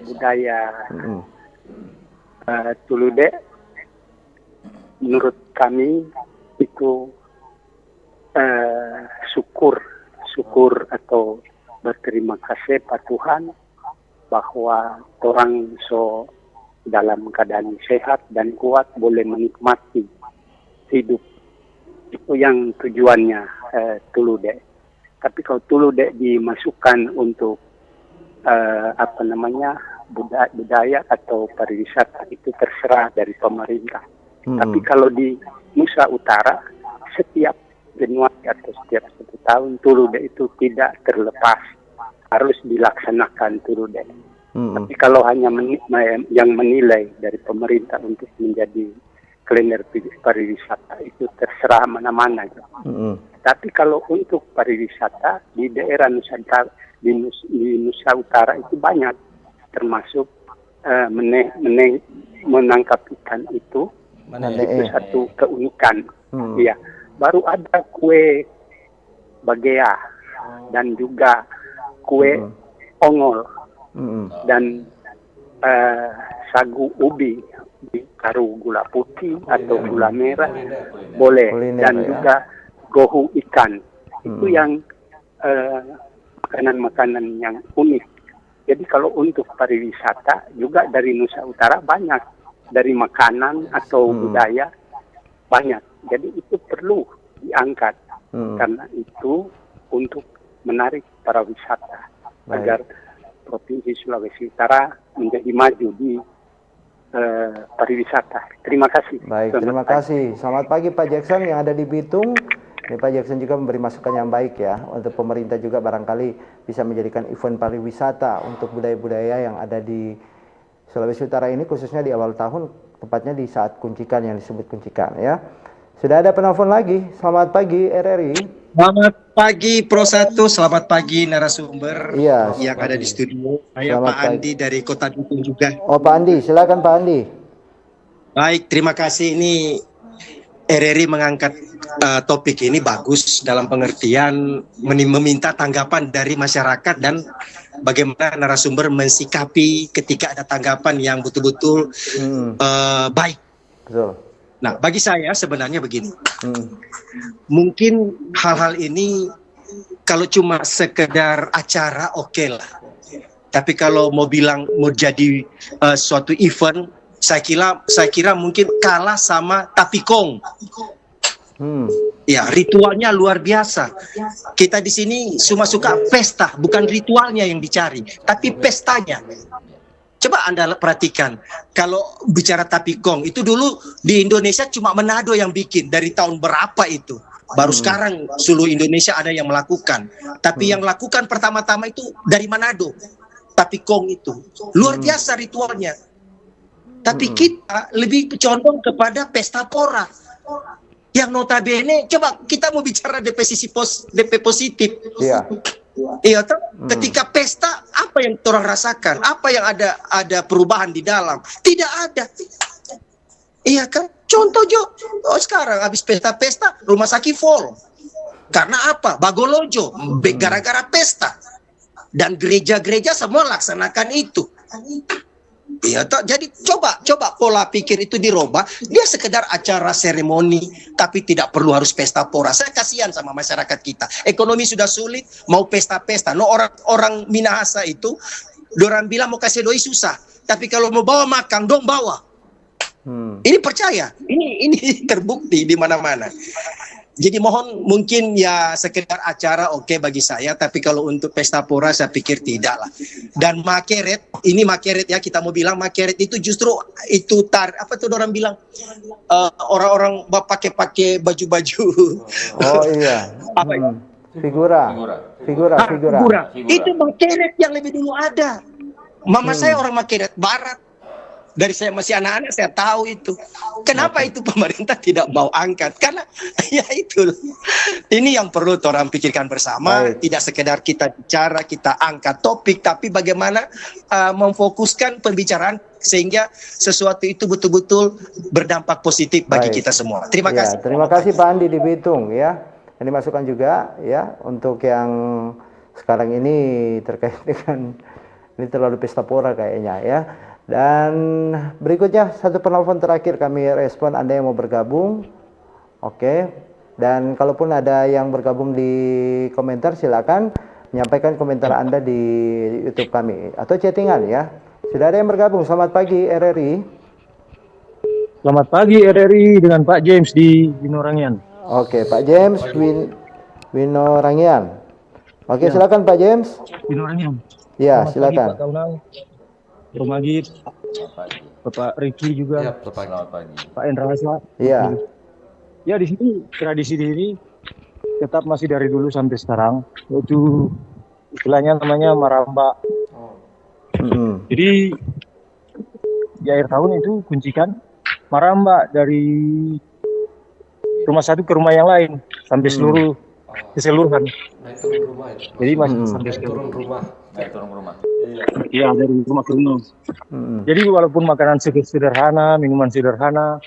budaya Tulude menurut kami itu syukur atau berterima kasih Pak Tuhan bahwa orang so dalam keadaan sehat dan kuat boleh menikmati hidup. Itu yang tujuannya Tulude. Tapi kalau Tulude dimasukkan untuk budaya atau pariwisata itu terserah dari pemerintah. Tapi kalau di Nusa Utara setiap Januari atau setiap 1 tahun Tulude itu tidak terlepas, harus dilaksanakan Tulude. Tapi kalau hanya yang menilai dari pemerintah untuk menjadi kalender pariwisata itu terserah mana-mana. Tapi kalau untuk pariwisata di daerah Nusa Utara itu banyak, termasuk menangkap ikan itu satu keunikan. Ya, baru ada kue bagea dan juga kue ongol dan sagu ubi ditaruh gula putih atau gula merah boleh, dan juga gohu ikan. Itu yang makanan-makanan yang unik. Jadi kalau untuk pariwisata juga dari Nusa Utara banyak, dari makanan atau budaya banyak. Jadi itu perlu diangkat karena itu untuk menarik para wisata agar Provinsi Sulawesi Utara menjadi maju di pariwisata. Terima kasih. Baik, terima kasih. Selamat pagi Pak Jackson yang ada di Bitung. Ini Pak Jackson juga memberi masukan yang baik ya, untuk pemerintah juga barangkali bisa menjadikan event pariwisata untuk budaya-budaya yang ada di Sulawesi Utara ini, khususnya di awal tahun, tepatnya di saat kuncikan yang disebut kuncikan ya. Sudah ada penelpon lagi. Selamat pagi RRI. Selamat pagi Pro 1, selamat pagi narasumber yang ada di studio. Saya Pak Andi dari Kota Bitung juga. Oh Pak Andi, silakan Pak Andi. Baik, terima kasih. Ini RRI mengangkat topik ini bagus dalam pengertian meminta tanggapan dari masyarakat dan bagaimana narasumber mensikapi ketika ada tanggapan yang betul-betul baik. Betul. Nah, bagi saya sebenarnya begini, mungkin hal-hal ini kalau cuma sekedar acara oke lah, tapi kalau mau bilang mau jadi suatu event, saya kira mungkin kalah sama Tapikong. Ya, ritualnya luar biasa. Kita di sini cuma suka pesta, bukan ritualnya yang dicari, tapi pestanya. Coba Anda perhatikan, kalau bicara Tapikong, itu dulu di Indonesia cuma Manado yang bikin, dari tahun berapa itu. Baru sekarang seluruh Indonesia ada yang melakukan. Tapi yang lakukan pertama-tama itu dari Manado. Tapikong itu. Luar biasa ritualnya. Tapi kita lebih condong kepada pesta pora. Yang notabene, coba kita mau bicara DP positif. Iya. Iya, ketika pesta apa yang orang rasakan? Apa yang ada perubahan di dalam? Tidak ada. Iya kan? Contoh Jo, sekarang habis pesta-pesta rumah sakit full. Karena apa? Bagolojo, gara-gara pesta. Dan gereja-gereja semua laksanakan itu. Iya, jadi coba pola pikir itu dirubah. Dia sekedar acara seremoni, tapi tidak perlu harus pesta pora. Saya kasihan sama masyarakat kita. Ekonomi sudah sulit, mau pesta-pesta. No, orang Minahasa itu, dorang bilang mau kasih doi susah. Tapi kalau mau bawa makan, dong bawa. Ini percaya, ini terbukti di mana-mana. Jadi mohon mungkin ya sekedar acara oke bagi saya, tapi kalau untuk pesta pora saya pikir tidak lah. Dan makeret, ini makeret ya, kita mau bilang makeret itu justru itu apa tuh orang bilang orang-orang pakai baju-baju. Oh iya. Apa itu? Figura. Itu makeret yang lebih dulu ada. Mama saya orang makeret barat. Dari saya masih anak-anak saya tahu itu. Kenapa itu pemerintah tidak mau angkat? Karena ya itu. Ini yang perlu orang pikirkan bersama. Tidak sekedar kita bicara, kita angkat topik, tapi bagaimana memfokuskan pembicaraan sehingga sesuatu itu betul-betul berdampak positif bagi kita semua. Terima kasih. Terima kasih Pak Andi di Bitung ya. Ini masukan juga ya untuk yang sekarang ini terkait dengan ini terlalu pesta pora kayaknya ya. Dan berikutnya satu penelpon terakhir kami respon, Anda yang mau bergabung. Oke. Dan kalaupun ada yang bergabung di komentar silakan menyampaikan komentar Anda di YouTube kami atau chattingan ya. Sudah ada yang bergabung. Selamat pagi RRI. Selamat pagi RRI dengan Pak James di Winorangian. Oke, Pak James Winorangian. Oke, silakan Pak James. Winorangian. Ya, Selamat silakan. pagi, Pak Kaunang. Bro Magid, Bapak Ricky juga, Selamat pagi. Pak Endra Hasla. Iya. Ya di sini tradisi di sini tetap masih dari dulu sampai sekarang, yaitu istilahnya namanya maramba. Jadi di akhir tahun itu kuncikan maramba dari rumah satu ke rumah yang lain sampai seluruh keseluruhan. Jadi masih sampai turun rumah. Iya, dari rumah ke rumah. Jadi walaupun makanan sederhana, minuman sederhana,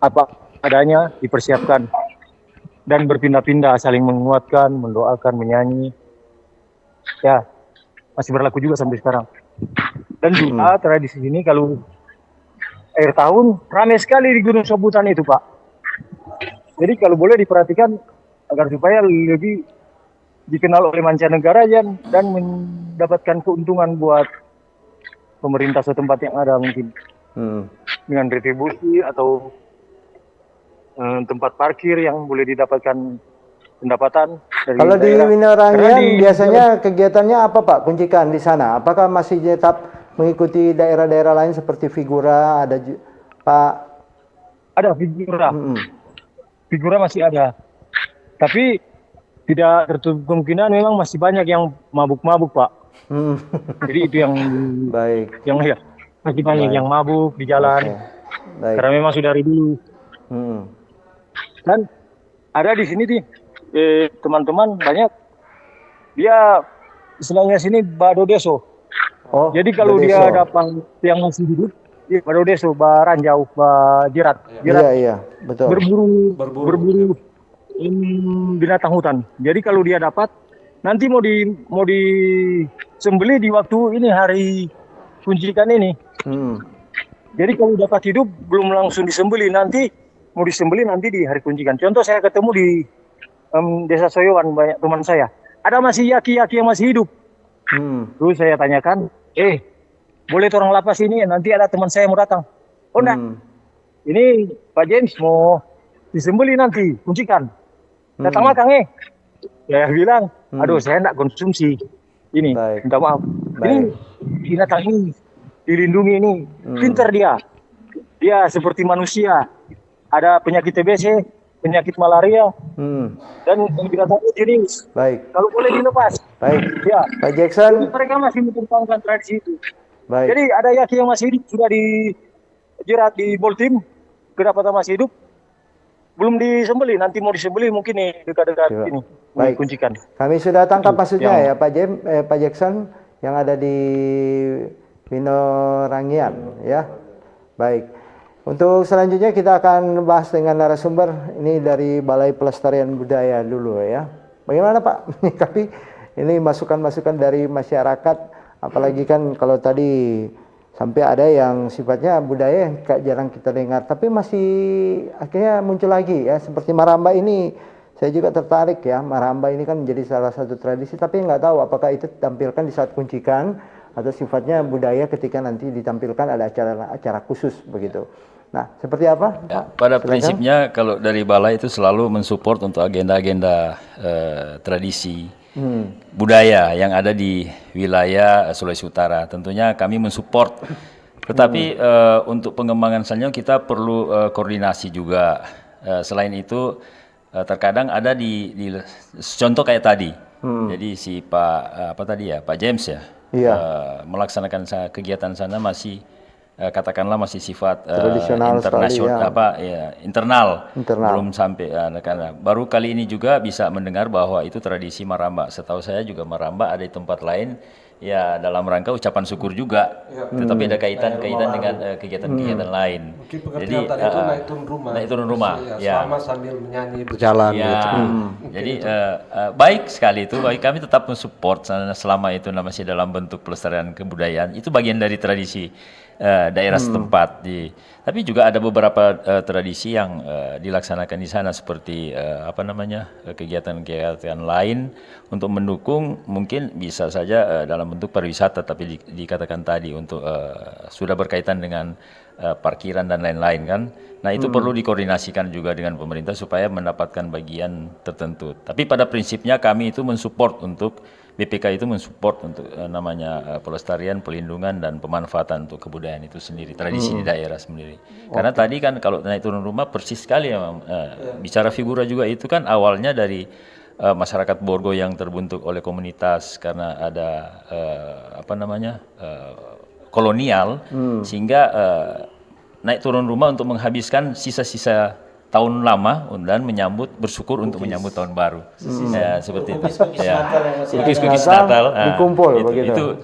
apa adanya dipersiapkan dan berpindah-pindah saling menguatkan, mendoakan, menyanyi. Ya, masih berlaku juga sampai sekarang. Dan juga tradisi ini kalau akhir tahun ramai sekali di Gunung Sobutan itu, Pak. Jadi kalau boleh diperhatikan agar supaya lebih dikenal oleh mancanegara dan mendapatkan keuntungan buat pemerintah setempat yang ada mungkin dengan retribusi atau tempat parkir yang boleh didapatkan pendapatan dari Kalau di daerah. Winorangian biasanya kegiatannya apa Pak? Kuncikan di sana. Apakah masih tetap mengikuti daerah-daerah lain seperti figura ada Pak? Ada figura. Figura masih ada. Tapi tidak tertutup kemungkinan memang masih banyak yang mabuk-mabuk, Pak. Jadi itu yang baik. Yang ya masih banyak yang mabuk di jalan. Baik. Karena memang sudah dari dulu. Dan ada di sini teman-teman banyak dia istilahnya sini bado deso. Oh, jadi kalau dia dapat yang masih hidup, bado deso, baranjau, jerat. Iya, betul. Berburu binatang hutan. Jadi kalau dia dapat nanti mau disembelih di waktu ini hari kuncikan ini. Jadi kalau dapat hidup belum langsung disembelih, nanti mau disembelih nanti di hari kuncikan. Contoh saya ketemu di Desa Soyowan, banyak teman saya. Ada masih yaki-yaki yang masih hidup. Terus saya tanyakan, boleh orang lapas ini? Nanti ada teman saya mau datang. Oh enggak, ini Pak James mau disembelih nanti kuncikan. Datang makan Saya bilang, aduh saya enggak konsumsi ini, minta maaf. Ini binatang ini dilindungi ini, pintar dia. Dia seperti manusia. Ada penyakit TBC, penyakit malaria, dan binatang jenis. Baik. Kalau boleh dilepas. Baik. Ya. Pak Jackson. Mereka masih mempertahankan tradisi itu. Baik. Jadi ada yaki yang masih hidup sudah dijerat di Boltim, kedapatan masih hidup. Belum disembelih, nanti mau disembelih mungkin nih dekat-dekat ini. Baik. Kuncikan. Kami sudah tangkap maksudnya ya Pak Jackson yang ada di Winorangian ya. Baik. Untuk selanjutnya kita akan bahas dengan narasumber ini dari Balai Pelestarian Budaya dulu ya. Bagaimana Pak? Tapi ini masukan-masukan dari masyarakat, apalagi kan kalau tadi sampai ada yang sifatnya budaya yang jarang kita dengar, tapi masih akhirnya muncul lagi ya, seperti maramba ini. Saya juga tertarik ya, maramba ini kan menjadi salah satu tradisi, tapi nggak tahu apakah itu ditampilkan di saat kuncikan atau sifatnya budaya ketika nanti ditampilkan ada acara khusus begitu. Nah, seperti apa? Ya, Pak? pada Silakan. prinsipnya kalau dari balai itu selalu mensupport untuk agenda-agenda tradisi budaya yang ada di wilayah Sulawesi Utara. Tentunya kami mensupport. Tetapi untuk pengembangan selanjutnya kita perlu koordinasi juga. Selain itu terkadang ada di contoh kayak tadi. Jadi si Pak Pak James ya, melaksanakan kegiatan sana masih katakanlah masih sifat tradisional internasional sekali, internal, Internal. belum sampai karena baru kali ini juga bisa mendengar bahwa itu tradisi maramba. Setahu saya juga maramba ada di tempat lain ya dalam rangka ucapan syukur juga, tetapi ada kaitan dengan kegiatan-kegiatan lain. Mungkin pengertian tadi itu naik turun rumah, ya. Selama sambil menyanyi berjalan Ya, gitu. jadi baik sekali itu. Baik, kami tetap mensupport selama itu masih dalam bentuk pelestarian kebudayaan. Itu bagian dari tradisi daerah setempat. Tapi juga ada beberapa tradisi yang dilaksanakan di sana seperti kegiatan-kegiatan lain untuk mendukung, mungkin bisa saja dalam bentuk pariwisata, tapi dikatakan tadi untuk sudah berkaitan dengan parkiran dan lain-lain kan. Nah itu perlu dikoordinasikan juga dengan pemerintah supaya mendapatkan bagian tertentu. Tapi pada prinsipnya kami itu mensupport untuk BPK itu mensupport untuk pelestarian, pelindungan dan pemanfaatan untuk kebudayaan itu sendiri, tradisi di daerah sendiri. Karena tadi kan kalau naik turun rumah persis sekali ya, bicara figura juga itu kan awalnya dari masyarakat Borgo yang terbentuk oleh komunitas karena ada kolonial, sehingga naik turun rumah untuk menghabiskan sisa-sisa tahun lama dan bersyukur untuk menyambut tahun baru. Ya, seperti itu. Cookies Natal dikumpul begitu.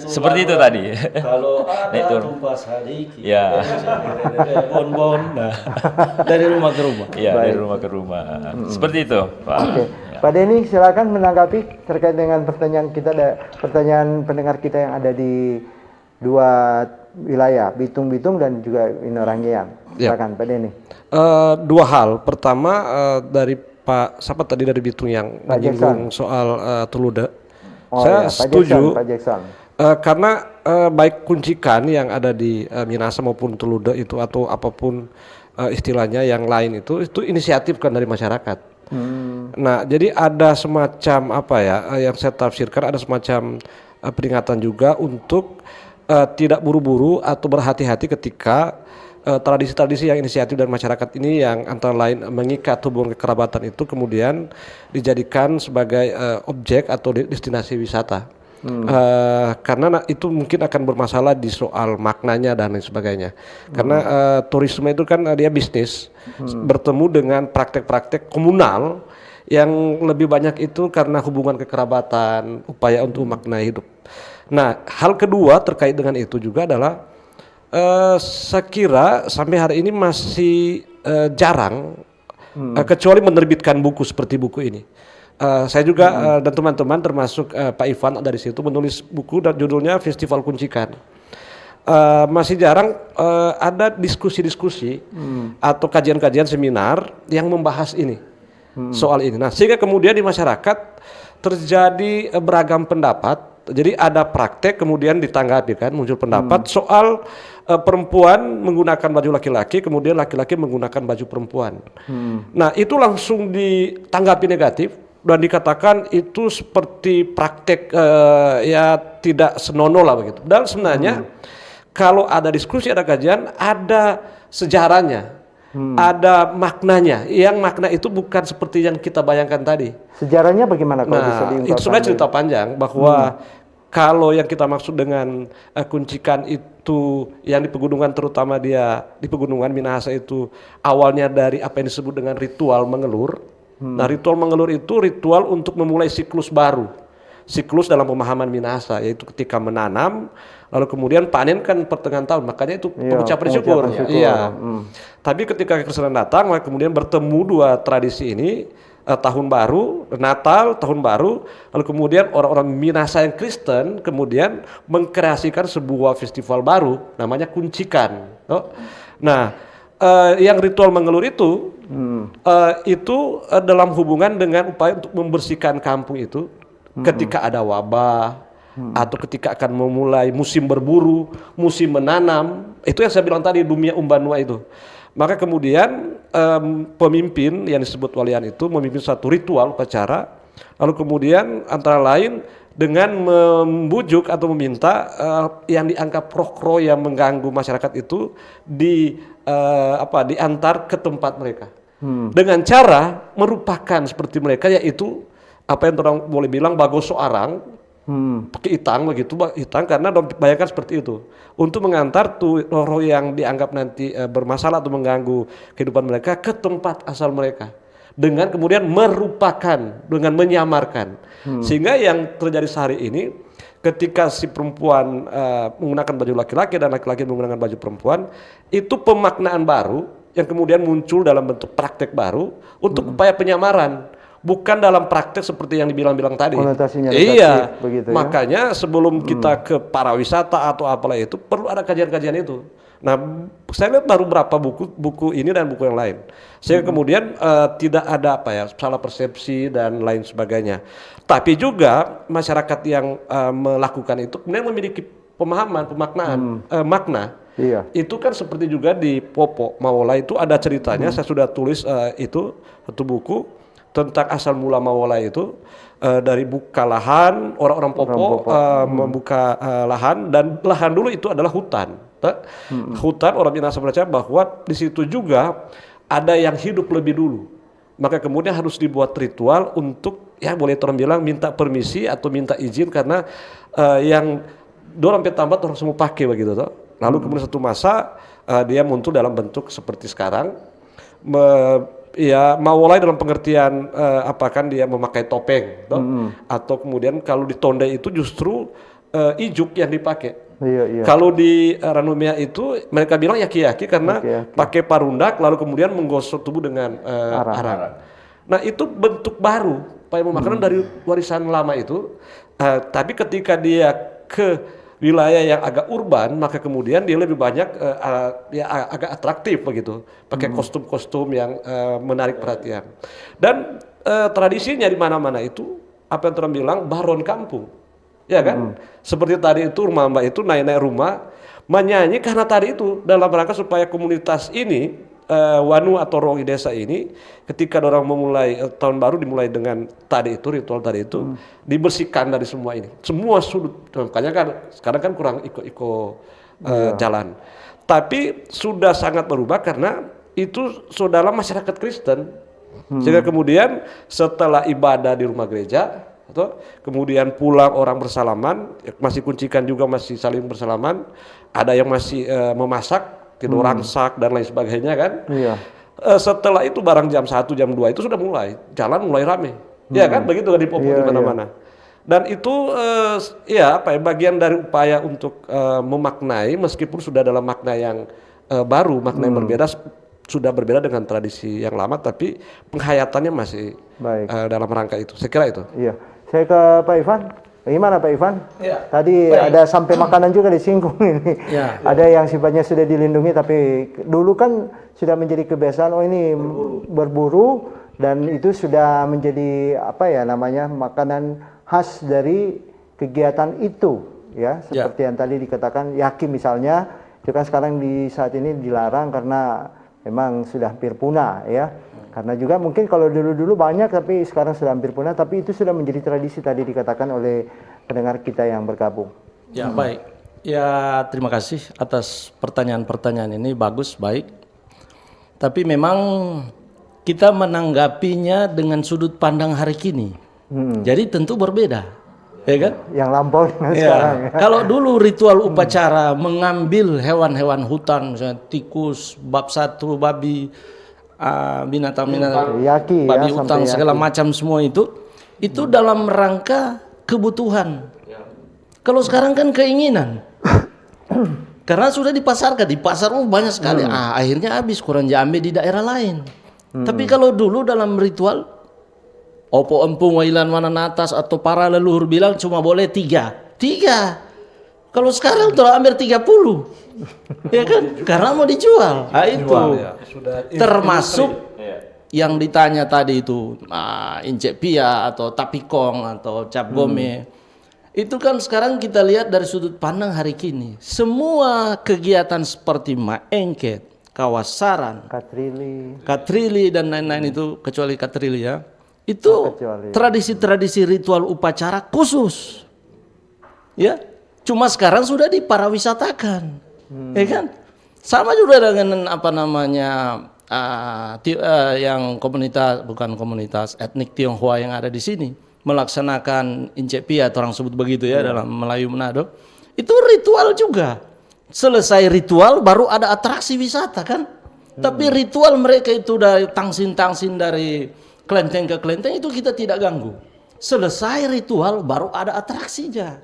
Seperti itu tadi. Kalau naik ada turun. tumpah sadiki, Ya. bon-bon, dari rumah ke rumah. Iya, dari rumah ke rumah. Seperti itu, Pak. Oke. Pak Denny, silakan menanggapi terkait dengan pertanyaan pendengar kita yang ada di dua wilayah, Bitung dan juga Inorangiang. Silakan, Pak Denny. Dua hal. Pertama dari Pak siapa tadi dari Bitung yang menyinggung soal Tuluda. Saya setuju. Pak Jackson. Karena baik kuncikan yang ada di Minahasa maupun Tuluda itu atau apapun istilahnya yang lain itu inisiatif kan dari masyarakat. Nah, jadi ada semacam yang saya tafsirkan ada semacam peringatan juga untuk tidak buru-buru atau berhati-hati ketika tradisi-tradisi yang inisiatif dari masyarakat ini yang antara lain mengikat hubungan kekerabatan itu kemudian dijadikan sebagai objek atau destinasi wisata. Karena itu mungkin akan bermasalah di soal maknanya dan lain sebagainya. Karena turisme itu kan dia bisnis, bertemu dengan praktek-praktek komunal yang lebih banyak itu karena hubungan kekerabatan, upaya untuk memaknai hidup. Nah, hal kedua terkait dengan itu juga adalah saya kira sampai hari ini masih jarang kecuali menerbitkan buku seperti buku ini. Saya juga dan teman-teman termasuk Pak Ivan dari situ menulis buku dan judulnya Festival Kuncikan. Masih jarang ada diskusi-diskusi atau kajian-kajian seminar yang membahas ini soal ini. Nah, sehingga kemudian di masyarakat terjadi beragam pendapat. Jadi ada praktek kemudian ditanggapi kan muncul pendapat soal perempuan menggunakan baju laki-laki kemudian laki-laki menggunakan baju perempuan. Nah, itu langsung ditanggapi negatif dan dikatakan itu seperti praktek ya tidak senonoh lah begitu. Dan sebenarnya kalau ada diskusi, ada kajian, ada sejarahnya. Ada maknanya, yang makna itu bukan seperti yang kita bayangkan tadi. Sejarahnya bagaimana kalau bisa diungkapkan? Itu sebenarnya cerita panjang bahwa kalau yang kita maksud dengan kuncikan itu yang di pegunungan, terutama dia di pegunungan Minahasa itu awalnya dari apa yang disebut dengan ritual mengelur. Nah, ritual mengelur itu ritual untuk memulai siklus baru. Siklus dalam pemahaman Minahasa yaitu ketika menanam lalu kemudian panen kan pertengahan tahun, makanya itu pengucapan syukur. Iya. Tapi ketika kesulitan datang, maka kemudian bertemu dua tradisi ini, tahun baru, Natal, tahun baru, lalu kemudian orang-orang Minahasa yang Kristen kemudian mengkreasikan sebuah festival baru, namanya Kuncikan. Nah, yang ritual mengelur itu dalam hubungan dengan upaya untuk membersihkan kampung itu ketika ada wabah, atau ketika akan memulai musim berburu, musim menanam, itu yang saya bilang tadi dunia umbanua itu. Maka kemudian pemimpin yang disebut walian itu memimpin satu ritual upacara, lalu kemudian antara lain dengan membujuk atau meminta yang dianggap roh-roh yang mengganggu masyarakat itu diantar ke tempat mereka dengan cara merupakan seperti mereka, yaitu apa yang orang boleh bilang bagoso arang pakai itang begitu, itang, karena bayangkan seperti itu untuk mengantar tuh roh-roh yang dianggap nanti bermasalah atau mengganggu kehidupan mereka ke tempat asal mereka, dengan kemudian merupakan, dengan menyamarkan. Sehingga yang terjadi sehari ini ketika si perempuan menggunakan baju laki-laki dan laki-laki menggunakan baju perempuan, itu pemaknaan baru yang kemudian muncul dalam bentuk praktek baru untuk upaya penyamaran, bukan dalam praktek seperti yang dibilang-bilang tadi. Konotasinya iya, begitu, makanya sebelum kita ke para wisata atau apalah itu perlu ada kajian-kajian itu. Nah, saya lihat baru berapa buku ini dan buku yang lain, sehingga kemudian tidak ada salah persepsi dan lain sebagainya. Tapi juga masyarakat yang melakukan itu kemudian memiliki pemahaman, pemaknaan, makna. Iya. Itu kan seperti juga di Popo Mawola itu ada ceritanya. Saya sudah tulis itu satu buku tentang asal mula Mawola itu, dari buka lahan, orang-orang Popo membuka lahan, dan lahan dulu itu adalah hutan. Hutan, orang Minahasa percaya bahwa di situ juga ada yang hidup lebih dulu. Maka kemudian harus dibuat ritual untuk, ya boleh orang bilang minta permisi atau minta izin, karena yang dorang petambat orang semua pakai begitu toh. Lalu kemudian satu masa dia muncul dalam bentuk seperti sekarang. Ya, Mawola dalam pengertian kan dia memakai topeng toh? Atau kemudian kalau di Tonde itu justru ijuk yang dipakai. Iya. Kalau di Ranumea itu mereka bilang yaki-yaki karena pakai parundak, lalu kemudian menggosok tubuh dengan arang. Nah, itu bentuk baru upaya makanan dari warisan lama itu. Tapi ketika dia ke wilayah yang agak urban, maka kemudian dia lebih banyak agak atraktif begitu, pakai kostum-kostum yang menarik perhatian. Dan tradisinya di mana-mana itu apa yang orang bilang baron kampung. Ya kan, seperti tadi itu rumah Mbak itu naik-naik rumah menyanyi, karena tadi itu dalam rangka supaya komunitas ini Wanu atau roh desa ini ketika orang memulai tahun baru dimulai dengan tadi itu ritual tadi itu dibersihkan dari semua ini, semua sudut. Makanya kan sekarang kan kurang iko jalan, tapi sudah sangat berubah karena itu saudara masyarakat Kristen, sehingga kemudian setelah ibadah di rumah gereja atau kemudian pulang orang bersalaman, masih kuncikan juga masih saling bersalaman, ada yang masih memasak, tidur rangsak dan lain sebagainya kan. Iya. Setelah itu barang jam 1 jam 2 itu sudah mulai jalan mulai rame. Ya kan begitu kan di Popo di mana-mana. Dan itu bagian dari upaya untuk memaknai, meskipun sudah dalam makna yang baru, makna yang berbeda, sudah berbeda dengan tradisi yang lama, tapi penghayatannya masih dalam rangka itu. Saya kira itu. Iya. Saya ke Pak Ivan. Gimana Pak Ivan? Ya. Tadi ada sampai makanan juga disinggung ini. Ya. Ada yang sifatnya sudah dilindungi, tapi dulu kan sudah menjadi kebiasaan. Oh ini berburu dan itu sudah menjadi makanan khas dari kegiatan itu, ya. Seperti yang tadi dikatakan yaki misalnya, itu kan sekarang di saat ini dilarang karena memang sudah hampir punah, ya. Karena juga mungkin kalau dulu-dulu banyak tapi sekarang sudah hampir punah, tapi itu sudah menjadi tradisi tadi dikatakan oleh pendengar kita yang bergabung. Ya, baik. Ya, terima kasih atas pertanyaan-pertanyaan ini, bagus, baik. Tapi memang kita menanggapinya dengan sudut pandang hari kini. Jadi tentu berbeda. Ya kan? Yang lampau dengan sekarang. Ya. Kalau dulu ritual upacara mengambil hewan-hewan hutan, misalnya tikus, bab satu, babi, binatang-binatang, babi hutan segala macam semua itu dalam rangka kebutuhan. Kalau sekarang kan keinginan. Karena sudah dipasarkan, di pasar banyak sekali. Akhirnya habis, kurang diambil di daerah lain. Tapi kalau dulu dalam ritual, opo empung wailan mana natas atau para leluhur bilang cuma boleh 3. Kalau sekarang terambil 30. Ya kan? Karena mau dijual. Nah, itu. Termasuk yang ditanya tadi itu, incek pia atau tapikong atau cap gome. Itu kan sekarang kita lihat dari sudut pandang hari kini. Semua kegiatan seperti maengket, kawasaran, katrili dan lain-lain itu, kecuali katrili ya, itu tradisi-tradisi ritual upacara khusus. Ya, cuma sekarang sudah diparawisatakan, ya kan? Sama juga dengan apa namanya yang bukan komunitas etnik Tionghoa yang ada di sini melaksanakan Incepia atau orang sebut begitu ya dalam Melayu Manado. Itu ritual juga. Selesai ritual baru ada atraksi wisata kan? Tapi ritual mereka itu dari tangsin-tangsin dari kelenteng ke kelenteng itu kita tidak ganggu. Selesai ritual baru ada atraksinya.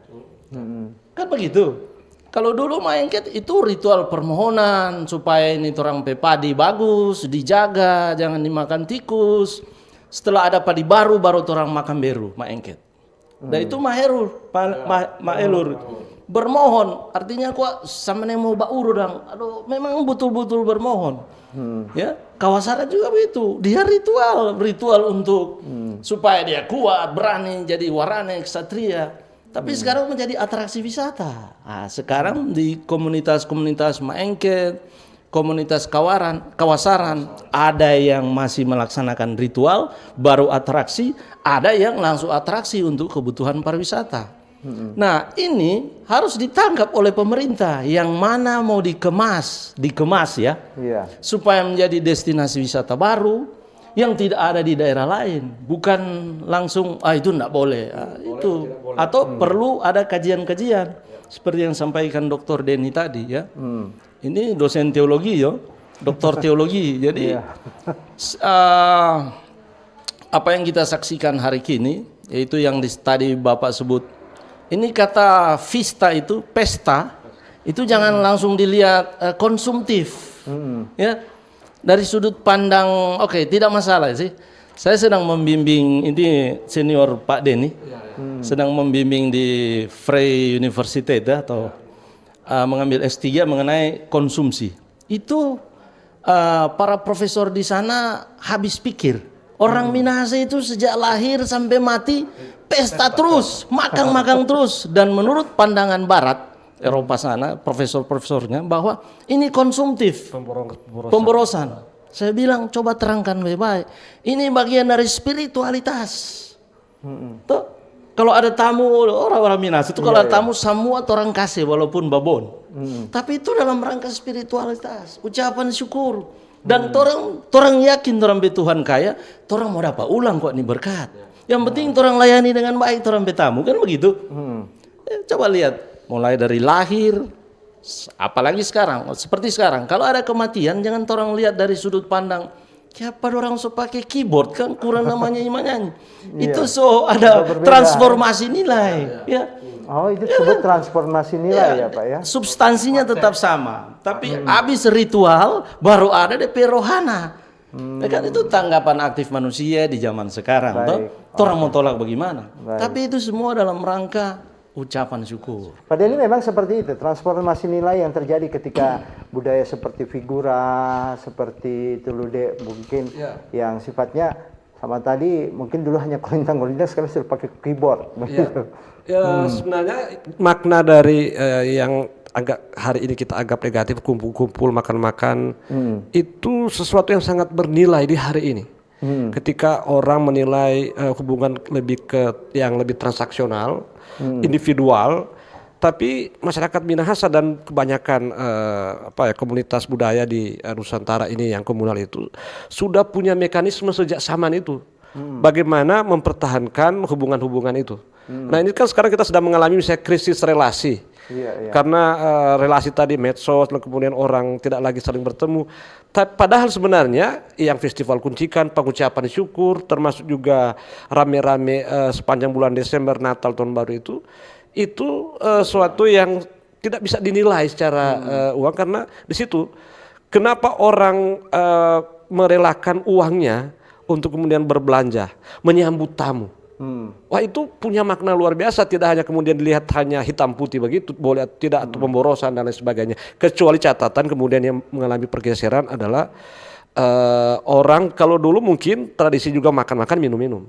Kan begitu. Kalau dulu maengket itu ritual permohonan supaya ini orang padi bagus, dijaga, jangan dimakan tikus. Setelah ada padi baru orang makan beru, maengket. Dan itu maelur. Bermohon, artinya kok sama yang mau bauru dang. Aduh, memang betul-betul bermohon. Ya, kawasaran juga begitu. Dia ritual untuk supaya dia kuat, berani jadi warane ksatria. Tapi sekarang menjadi atraksi wisata. Nah, sekarang di komunitas-komunitas maengket, komunitas kawasaran, ada yang masih melaksanakan ritual, baru atraksi, ada yang langsung atraksi untuk kebutuhan pariwisata. Nah, ini harus ditangkap oleh pemerintah yang mana mau dikemas ya, supaya menjadi destinasi wisata baru yang tidak ada di daerah lain, bukan langsung itu enggak boleh, itu atau perlu ada kajian-kajian seperti yang sampaikan Dr. Denny tadi ya. Ini dosen teologi yo, doktor teologi. Jadi apa yang kita saksikan hari ini yaitu yang tadi Bapak sebut. Ini kata vista itu pesta itu jangan langsung dilihat konsumtif. Ya. Dari sudut pandang tidak masalah sih. Saya sedang membimbing ini senior Pak Denny. Sedang membimbing di Vrije Universiteit atau mengambil S3 mengenai konsumsi. Itu para profesor di sana habis pikir. Orang Minahasa itu sejak lahir sampai mati pesta terus, makan terus, dan menurut pandangan Barat Eropa sana profesor-profesornya bahwa ini konsumtif, pemborosan. Saya bilang coba terangkan baik-baik. Ini bagian dari spiritualitas. Tuh, kalau ada tamu orang-orang Minahasa itu kalau ada tamu semua orang kasih walaupun babon. Tapi itu dalam rangka spiritualitas, ucapan syukur. Dan orang yakin orang Tuhan kaya, orang mau dapat ulang kok ini berkat. Yang penting orang layani dengan baik orang tamu kan begitu. Coba lihat mulai dari lahir, apalagi sekarang, seperti sekarang. Kalau ada kematian jangan orang lihat dari sudut pandang siapa orang so pakai keyboard kan kurang namanya nyanyi. Itu so ada transformasi nilai. Ya. Oh, itu disebut transformasi nilai ya Pak ya? Substansinya tetap sama, tapi habis ritual baru ada DP rohana. Ya kan itu tanggapan aktif manusia di zaman sekarang. Orang mau tolak bagaimana? Tapi itu semua dalam rangka ucapan syukur. Pada ini memang seperti itu, transformasi nilai yang terjadi ketika budaya seperti figura, seperti Tulude mungkin yang sifatnya sama tadi mungkin dulu hanya kolintang-kolintang sekarang sudah pakai keyboard. Ya, sebenarnya makna dari yang agak hari ini kita anggap negatif kumpul-kumpul makan-makan itu sesuatu yang sangat bernilai di hari ini. Ketika orang menilai hubungan lebih yang lebih transaksional, individual, tapi masyarakat Minahasa dan kebanyakan komunitas budaya di Nusantara ini yang komunal itu sudah punya mekanisme sejak zaman itu. Bagaimana mempertahankan hubungan-hubungan itu. Nah ini kan sekarang kita sedang mengalami misalnya krisis relasi. Karena relasi tadi medsos, kemudian orang tidak lagi saling bertemu. Padahal sebenarnya yang festival kuncikan, pengucapan syukur, termasuk juga rame-rame sepanjang bulan Desember, Natal, Tahun Baru itu suatu yang tidak bisa dinilai secara uang karena di situ kenapa orang merelakan uangnya untuk kemudian berbelanja, menyambut tamu. Wah itu punya makna luar biasa, tidak hanya kemudian dilihat hanya hitam putih begitu, boleh tidak atau pemborosan dan lain sebagainya. Kecuali catatan kemudian yang mengalami pergeseran adalah orang kalau dulu mungkin tradisi juga makan-makan minum-minum.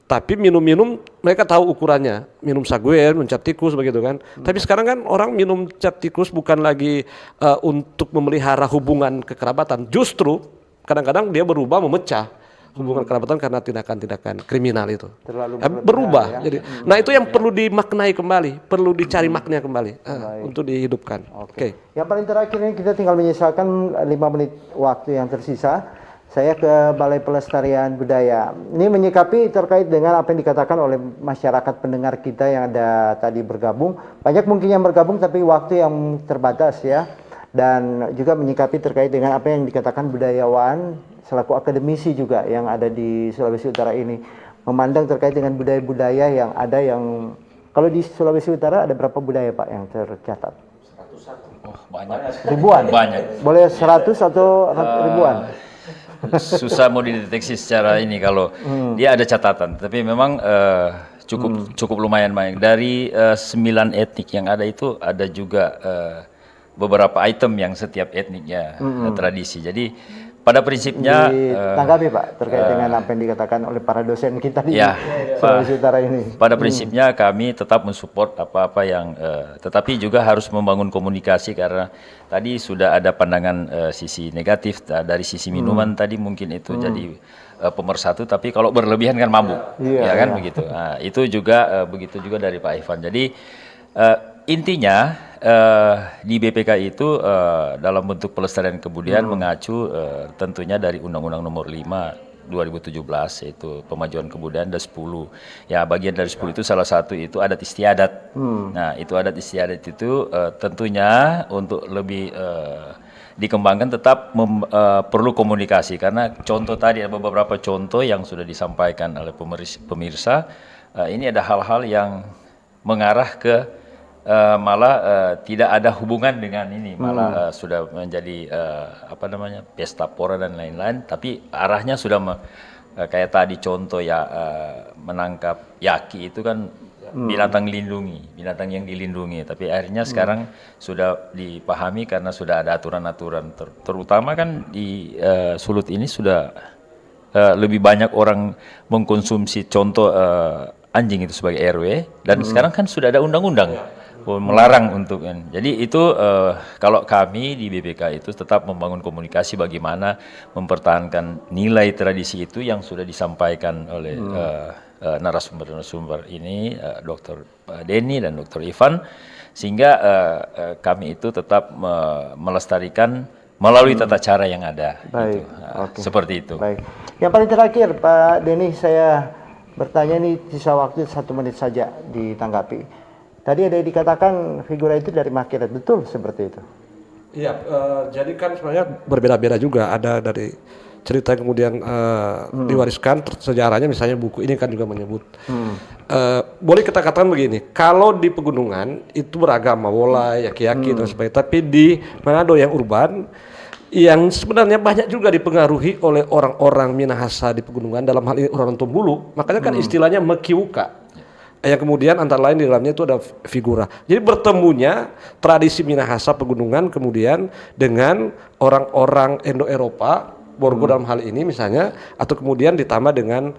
Tapi minum-minum mereka tahu ukurannya, minum saguer, mencap tikus begitu kan. Tapi sekarang kan orang minum cap tikus bukan lagi untuk memelihara hubungan kekerabatan, justru kadang-kadang dia berubah memecah hubungan kerabatan karena tindakan-tindakan kriminal itu. Terlalu berubah. ya. Jadi, nah itu yang perlu dimaknai kembali, perlu dicari makna kembali untuk dihidupkan. Oke. Yang paling terakhir ini kita tinggal menyisakan 5 menit waktu yang tersisa. Saya ke Balai Pelestarian Budaya. Ini menyikapi terkait dengan apa yang dikatakan oleh masyarakat pendengar kita yang ada tadi bergabung. Banyak mungkin yang bergabung tapi waktu yang terbatas ya. Dan juga menyikapi terkait dengan apa yang dikatakan budayawan selaku akademisi juga yang ada di Sulawesi Utara ini. Memandang terkait dengan budaya-budaya yang ada yang... Kalau di Sulawesi Utara ada berapa budaya Pak yang tercatat? 101. Oh, banyak. Ribuan? Banyak. Boleh 100 atau ribuan? Susah mau dideteksi secara ini kalau dia ada catatan, tapi memang cukup lumayan banyak. Dari 9 etnik yang ada itu ada juga beberapa item yang setiap etniknya tradisi. Jadi pada prinsipnya ditanggapi Pak terkait dengan apa yang dikatakan oleh para dosen kita di Sulawesi Utara ini. Pada prinsipnya kami tetap mensupport apa-apa yang tetapi juga harus membangun komunikasi karena tadi sudah ada pandangan sisi negatif dari sisi minuman tadi mungkin itu jadi pemersatu, tapi kalau berlebihan kan mabuk. Ya kan begitu. Nah, itu juga begitu juga dari Pak Ivan. Jadi intinya di BPK itu dalam bentuk pelestarian kebudayaan mengacu tentunya dari Undang-Undang Nomor 5 2017 yaitu pemajuan kebudayaan ada 10. Ya bagian dari 10 itu salah satu itu adat istiadat. Nah itu adat istiadat itu tentunya untuk lebih dikembangkan tetap perlu komunikasi karena contoh tadi ada beberapa contoh yang sudah disampaikan oleh pemirsa. Ini ada hal-hal yang mengarah ke malah tidak ada hubungan dengan ini, malah sudah menjadi pesta pora dan lain-lain, tapi arahnya sudah kayak tadi contoh ya menangkap yaki itu kan binatang yang dilindungi, tapi akhirnya sekarang sudah dipahami karena sudah ada aturan-aturan, terutama kan di Sulut ini sudah lebih banyak orang mengkonsumsi contoh anjing itu sebagai RW dan sekarang kan sudah ada undang-undang melarang untuk jadi itu kalau kami di BPK itu tetap membangun komunikasi bagaimana mempertahankan nilai tradisi itu yang sudah disampaikan oleh narasumber ini Dr. Denny dan Dr. Ivan sehingga kami itu tetap melestarikan melalui tata cara yang ada. Baik. Gitu. Seperti itu. Baik. Yang paling terakhir Pak Denny saya bertanya ini sisa waktu 1 menit saja ditanggapi. Tadi ada dikatakan figura itu dari Makirat, betul seperti itu? Iya, jadi kan sebenarnya berbeda-beda juga. Ada dari cerita yang kemudian diwariskan sejarahnya, misalnya buku ini kan juga menyebut. Boleh kita katakan begini, kalau di pegunungan itu beragam, Wolai, Yaki-Yaki dan sebagainya. Tapi di Manado yang urban, yang sebenarnya banyak juga dipengaruhi oleh orang-orang Minahasa di pegunungan, dalam hal ini orang Tombulu. Makanya kan istilahnya Mekiuka. Yang kemudian antara lain di dalamnya itu ada figura. Jadi bertemunya tradisi Minahasa pegunungan kemudian dengan orang-orang Indo-Eropa, Borgo dalam hal ini misalnya, atau kemudian ditambah dengan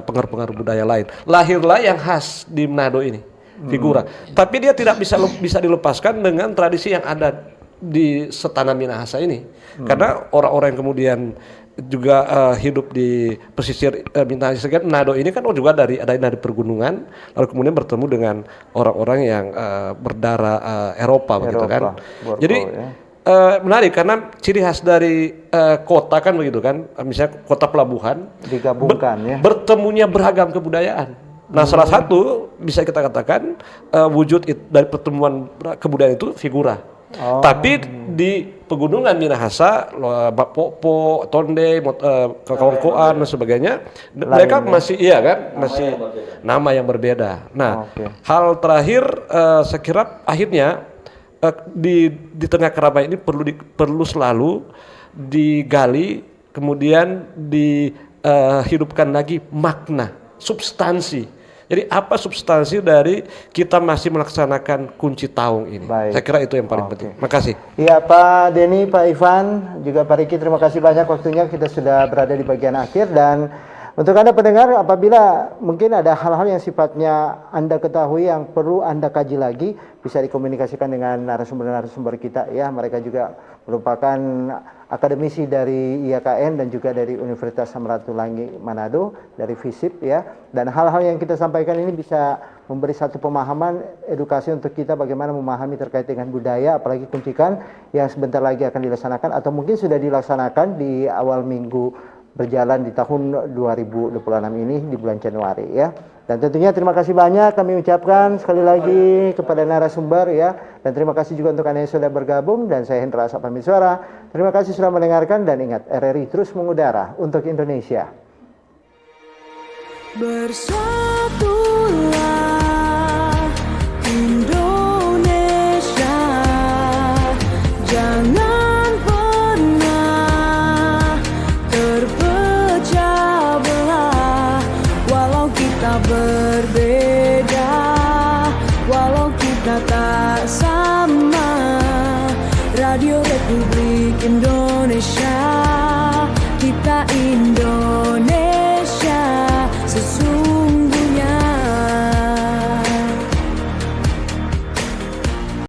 pengaruh-pengaruh budaya lain. Lahirlah yang khas di Manado ini, figura. Tapi dia tidak bisa dilepaskan dengan tradisi yang ada di setana Minahasa ini. Karena orang-orang yang kemudian juga hidup di pesisir Minahasa Manado ini kan juga dari pergunungan, lalu kemudian bertemu dengan orang-orang yang berdarah Eropa begitu kan. Borgo, jadi menarik karena ciri khas dari kota kan begitu kan, misalnya kota pelabuhan digabungkan bertemunya beragam kebudayaan. Nah salah satu bisa kita katakan wujud dari pertemuan kebudayaan itu figura. Tapi di pegunungan Minahasa, Popo, Tonde, Kakawangkoan dan sebagainya, mereka masih masih nama yang berbeda. Nah, hal terakhir saya kira akhirnya di tengah keramaian ini perlu selalu digali, kemudian dihidupkan lagi makna, substansi. Jadi apa substansi dari kita masih melaksanakan kunci taung ini? Baik. Saya kira itu yang paling penting. Makasih. Iya Pak Denny, Pak Ivan, juga Pak Riki, terima kasih banyak waktunya. Kita sudah berada di bagian akhir dan Untuk Anda pendengar, apabila mungkin ada hal-hal yang sifatnya Anda ketahui yang perlu Anda kaji lagi, bisa dikomunikasikan dengan narasumber-narasumber kita ya. Mereka juga merupakan akademisi dari IAKN dan juga dari Universitas Samratulangi Manado, dari FISIP ya. Dan hal-hal yang kita sampaikan ini bisa memberi satu pemahaman edukasi untuk kita bagaimana memahami terkait dengan budaya, apalagi kuncikan yang sebentar lagi akan dilaksanakan atau mungkin sudah dilaksanakan di awal minggu berjalan di tahun 2026 ini di bulan Januari ya. Dan tentunya terima kasih banyak kami ucapkan sekali lagi kepada narasumber ya. Dan terima kasih juga untuk Anda yang sudah bergabung, dan saya Hendra Asa pamit suara. Terima kasih sudah mendengarkan, dan ingat RRI terus mengudara untuk Indonesia. Bersatulah Indonesia, jangan pernah terpecah belah. Walau kita berbeda, walau kita tak sama, Radio Republik Indonesia